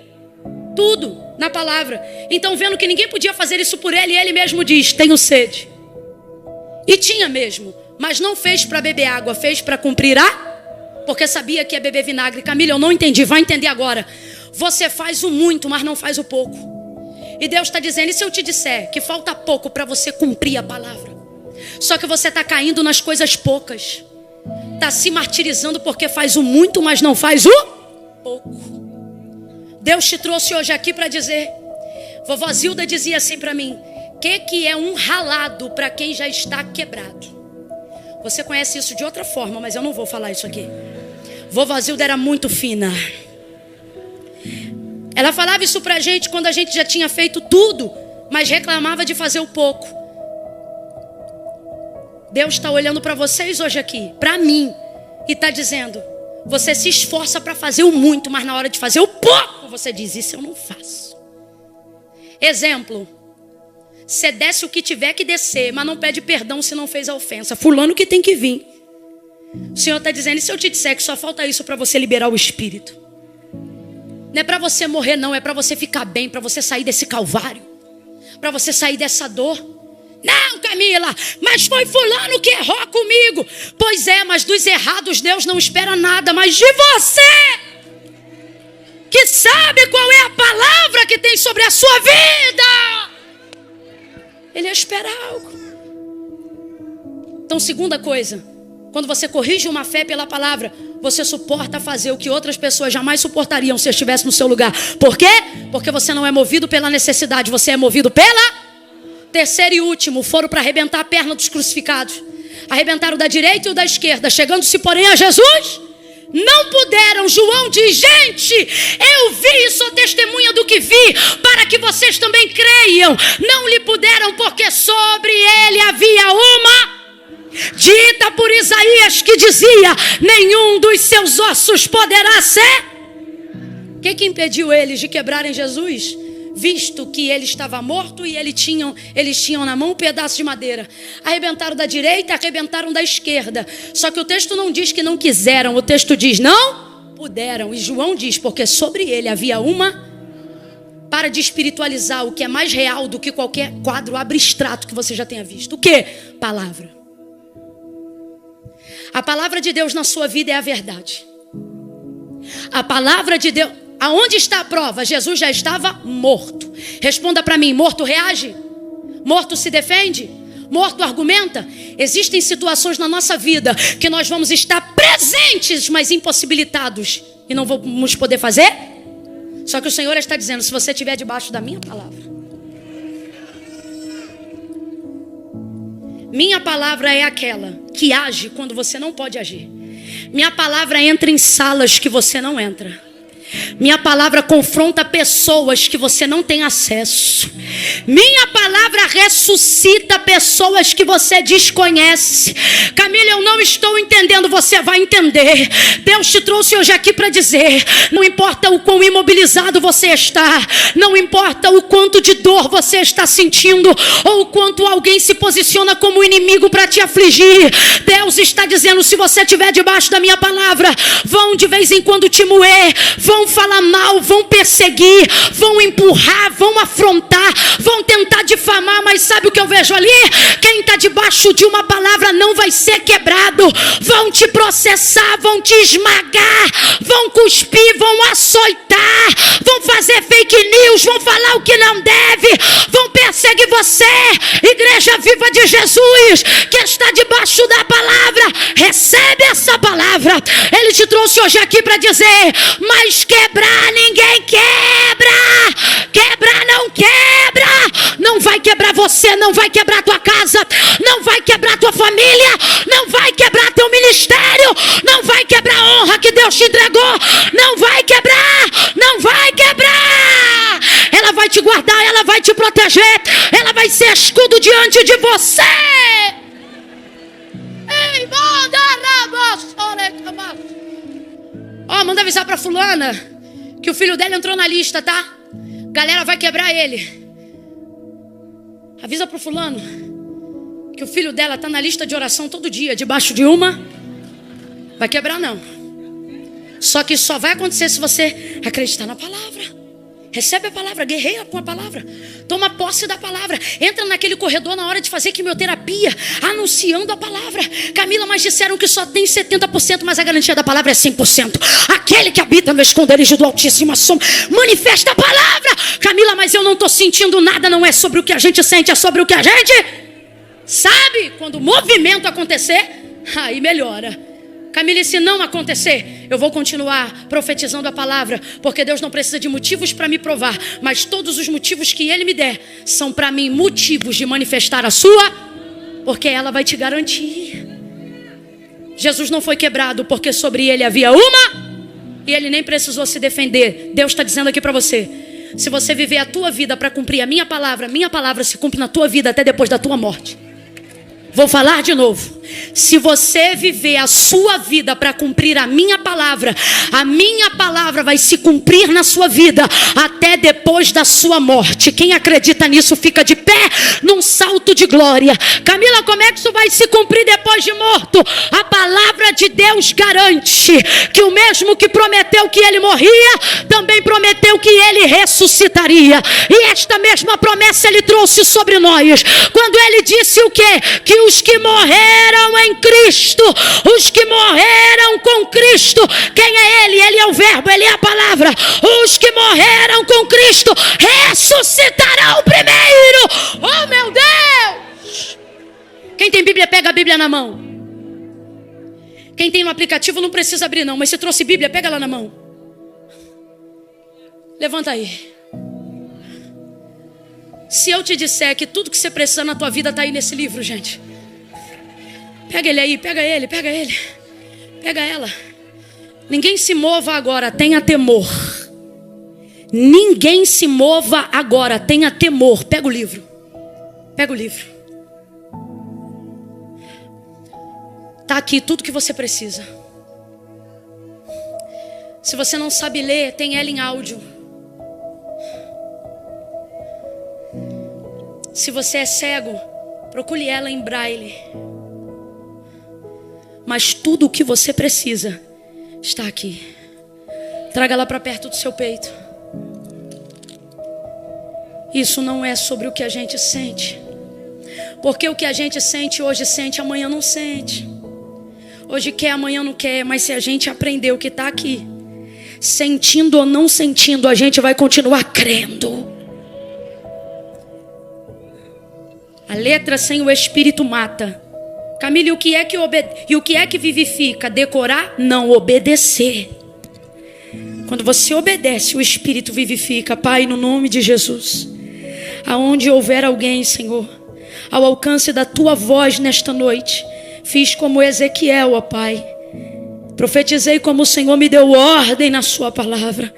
tudo na palavra. Então, vendo que ninguém podia fazer isso por ele, ele mesmo diz, tenho sede. E tinha mesmo, mas não fez para beber água, fez para cumprir porque sabia que ia beber vinagre. Camila, eu não entendi, vai entender agora. Você faz o muito, mas não faz o pouco. E Deus está dizendo, e se eu te disser que falta pouco para você cumprir a palavra? Só que você está caindo nas coisas poucas. Está se martirizando porque faz o muito, mas não faz o pouco. Deus te trouxe hoje aqui para dizer. Vovó Zilda dizia assim para mim, que é um ralado para quem já está quebrado? Você conhece isso de outra forma, mas eu não vou falar isso aqui. Vovó Zilda era muito fina. Ela falava isso pra gente quando a gente já tinha feito tudo, mas reclamava de fazer o pouco. Deus está olhando para vocês hoje aqui, para mim, e está dizendo, você se esforça para fazer o muito, mas na hora de fazer o pouco, você diz, isso eu não faço. Exemplo. Você desce o que tiver que descer, mas não pede perdão se não fez a ofensa. Fulano que tem que vir. O Senhor está dizendo, e se eu te disser que só falta isso para você liberar o espírito? Não é para você morrer não, é para você ficar bem, para você sair desse calvário, para você sair dessa dor. Não, Camila, mas foi fulano que errou comigo. Pois é, mas dos errados Deus não espera nada, mas de você, que sabe qual é a palavra que tem sobre a sua vida, Ele espera algo. Então, segunda coisa, quando você corrige uma fé pela palavra, você suporta fazer o que outras pessoas jamais suportariam se estivesse no seu lugar. Por quê? Porque você não é movido pela necessidade, você é movido pela... Terceiro e último, foram para arrebentar a perna dos crucificados. Arrebentaram da direita e o da esquerda. Chegando-se, porém, a Jesus, não puderam. João diz, gente, eu vi e sou testemunha do que vi, para que vocês também creiam. Não lhe puderam, porque sobre ele havia uma dita por Isaías que dizia, nenhum dos seus ossos poderá ser. O que impediu eles de quebrarem Jesus? Visto que ele estava morto e eles tinham na mão um pedaço de madeira. Arrebentaram da direita, arrebentaram da esquerda. Só que o texto não diz que não quiseram, o texto diz não puderam. E João diz, porque sobre ele havia uma... Para de espiritualizar o que é mais real do que qualquer quadro abstrato que você já tenha visto. O que? Palavra. A palavra de Deus na sua vida é a verdade. A palavra de Deus... Aonde está a prova? Jesus já estava morto. Responda para mim, morto reage? Morto se defende? Morto argumenta? Existem situações na nossa vida que nós vamos estar presentes, mas impossibilitados. E não vamos poder fazer? Só que o Senhor está dizendo, se você estiver debaixo da minha palavra. Minha palavra é aquela que age quando você não pode agir. Minha palavra entra em salas que você não entra. Minha palavra confronta pessoas que você não tem acesso. Minha palavra ressuscita pessoas que você desconhece. Camila, eu não estou entendendo, você vai entender. Deus te trouxe hoje aqui para dizer, não importa o quão imobilizado você está, não importa o quanto de dor você está sentindo, ou o quanto alguém se posiciona como inimigo para te afligir, Deus está dizendo, se você estiver debaixo da minha palavra, vão de vez em quando te moer, vão falar mal, vão perseguir, vão empurrar, vão afrontar, vão tentar difamar, mas sabe o que eu vejo ali? Quem está debaixo de uma palavra não vai ser quebrado. Vão te processar, vão te esmagar, vão cuspir, vão açoitar, vão fazer fake news, vão falar o que não deve, vão perseguir você, igreja viva de Jesus, que está debaixo da palavra, recebe essa palavra. Ele te trouxe hoje aqui para dizer: mas quebrar ninguém quebra, quebrar não quebra. Não vai quebrar você, não vai quebrar tua casa, não vai quebrar tua família, não vai quebrar teu ministério, não vai quebrar a honra que Deus te entregou, não vai quebrar, não vai quebrar. Ela vai te guardar, ela vai te proteger, ela vai ser escudo diante de você. Ei, manda avisar pra fulana que o filho dela entrou na lista, tá? Galera vai quebrar ele. Avisa pro fulano que o filho dela tá na lista de oração todo dia, debaixo de uma. Vai quebrar não. Só que só vai acontecer se você acreditar na palavra. Recebe a palavra, guerreia com a palavra. Toma posse da palavra. Entra naquele corredor na hora de fazer quimioterapia, anunciando a palavra. Camila, mas disseram que só tem 70%, mas a garantia da palavra é 100%. Aquele que habita no esconderijo do Altíssimo manifesta a palavra. Camila, mas eu não estou sentindo nada. Não é sobre o que a gente sente, é sobre o que a gente sabe. Quando o movimento acontecer, aí melhora. Camila, e se não acontecer, eu vou continuar profetizando a palavra, porque Deus não precisa de motivos para me provar, mas todos os motivos que Ele me der são para mim motivos de manifestar a sua, porque ela vai te garantir. Jesus não foi quebrado porque sobre Ele havia uma, e Ele nem precisou se defender. Deus está dizendo aqui para você: se você viver a tua vida para cumprir a minha palavra se cumpre na tua vida até depois da tua morte. Vou falar de novo. Se você viver a sua vida para cumprir a minha palavra vai se cumprir na sua vida até depois da sua morte. Quem acredita nisso fica de pé num salto de glória. Camila, como é que isso vai se cumprir depois de morto? A palavra de Deus garante que o mesmo que prometeu que ele morria, também prometeu que ele ressuscitaria. E esta mesma promessa ele trouxe sobre nós. Quando ele disse o quê? Que os que morreram em Cristo, os que morreram com Cristo, quem é Ele? Ele é o verbo, Ele é a palavra. Os que morreram com Cristo ressuscitarão primeiro. Oh meu Deus! Quem tem Bíblia, pega a Bíblia na mão. Quem tem no aplicativo não precisa abrir não, mas se trouxe Bíblia, pega lá na mão. Levanta aí. Se eu te disser que tudo que você precisa na tua vida está aí nesse livro, gente. Pega ele aí, pega ele, pega ele. Pega ela. Ninguém se mova agora, tenha temor. Ninguém se mova agora, tenha temor. Pega o livro. Pega o livro. Está aqui tudo que você precisa. Se você não sabe ler, tem ela em áudio. Se você é cego, procure ela em braille. Mas tudo o que você precisa está aqui. Traga ela para perto do seu peito. Isso não é sobre o que a gente sente. Porque o que a gente sente hoje sente, amanhã não sente. Hoje quer, amanhã não quer. Mas se a gente aprender o que está aqui, sentindo ou não sentindo, a gente vai continuar crendo. A letra sem o espírito mata. Camila, e o que é que vivifica? Decorar? Não, obedecer. Quando você obedece, o Espírito vivifica. Pai, no nome de Jesus, aonde houver alguém, Senhor, ao alcance da Tua voz nesta noite, fiz como Ezequiel, ó Pai. Profetizei como o Senhor me deu ordem na Sua palavra.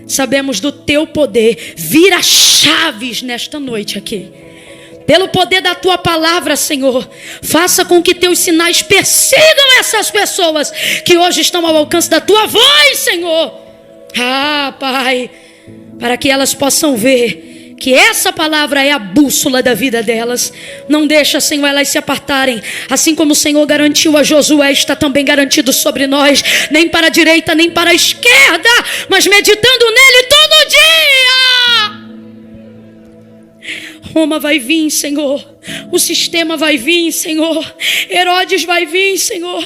Sabemos do Teu poder. Vira chaves nesta noite aqui. Pelo poder da Tua palavra, Senhor, faça com que Teus sinais persigam essas pessoas que hoje estão ao alcance da Tua voz, Senhor. Ah, Pai, para que elas possam ver que essa palavra é a bússola da vida delas. Não deixa, Senhor, elas se apartarem. Assim como o Senhor garantiu a Josué, está também garantido sobre nós. Nem para a direita, nem para a esquerda, mas meditando nele todo dia. Roma vai vir, Senhor. O sistema vai vir, Senhor. Herodes vai vir, Senhor.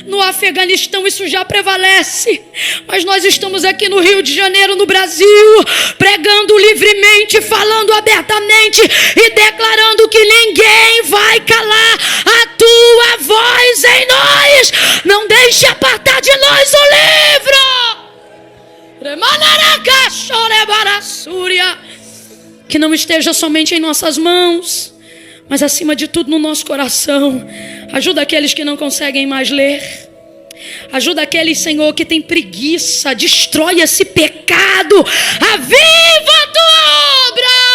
No Afeganistão isso já prevalece, mas nós estamos aqui no Rio de Janeiro, no Brasil, pregando livremente, falando abertamente e declarando que ninguém vai calar a tua voz em nós. Não deixe apartar de nós o livro. Que não esteja somente em nossas mãos, mas acima de tudo no nosso coração. Ajuda aqueles que não conseguem mais ler. Ajuda aqueles, Senhor, que tem preguiça. Destrói esse pecado. Aviva a tua obra.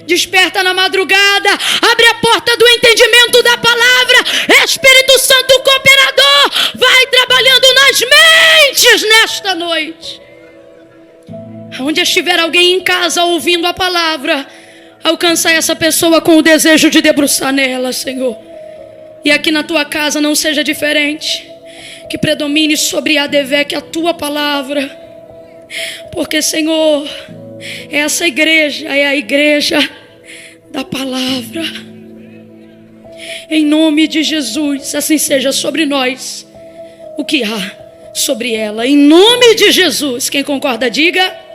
Desperta na madrugada. Abre a porta do entendimento da palavra. Espírito Santo cooperador, vai trabalhando nas mentes nesta noite. Onde estiver alguém em casa ouvindo a palavra, alcança essa pessoa com o desejo de debruçar nela, Senhor. E aqui na tua casa não seja diferente. Que predomine sobre a ADVEC a tua palavra. Porque, Senhor, essa igreja é a igreja da palavra. Em nome de Jesus, assim seja sobre nós o que há sobre ela. Em nome de Jesus, quem concorda, diga.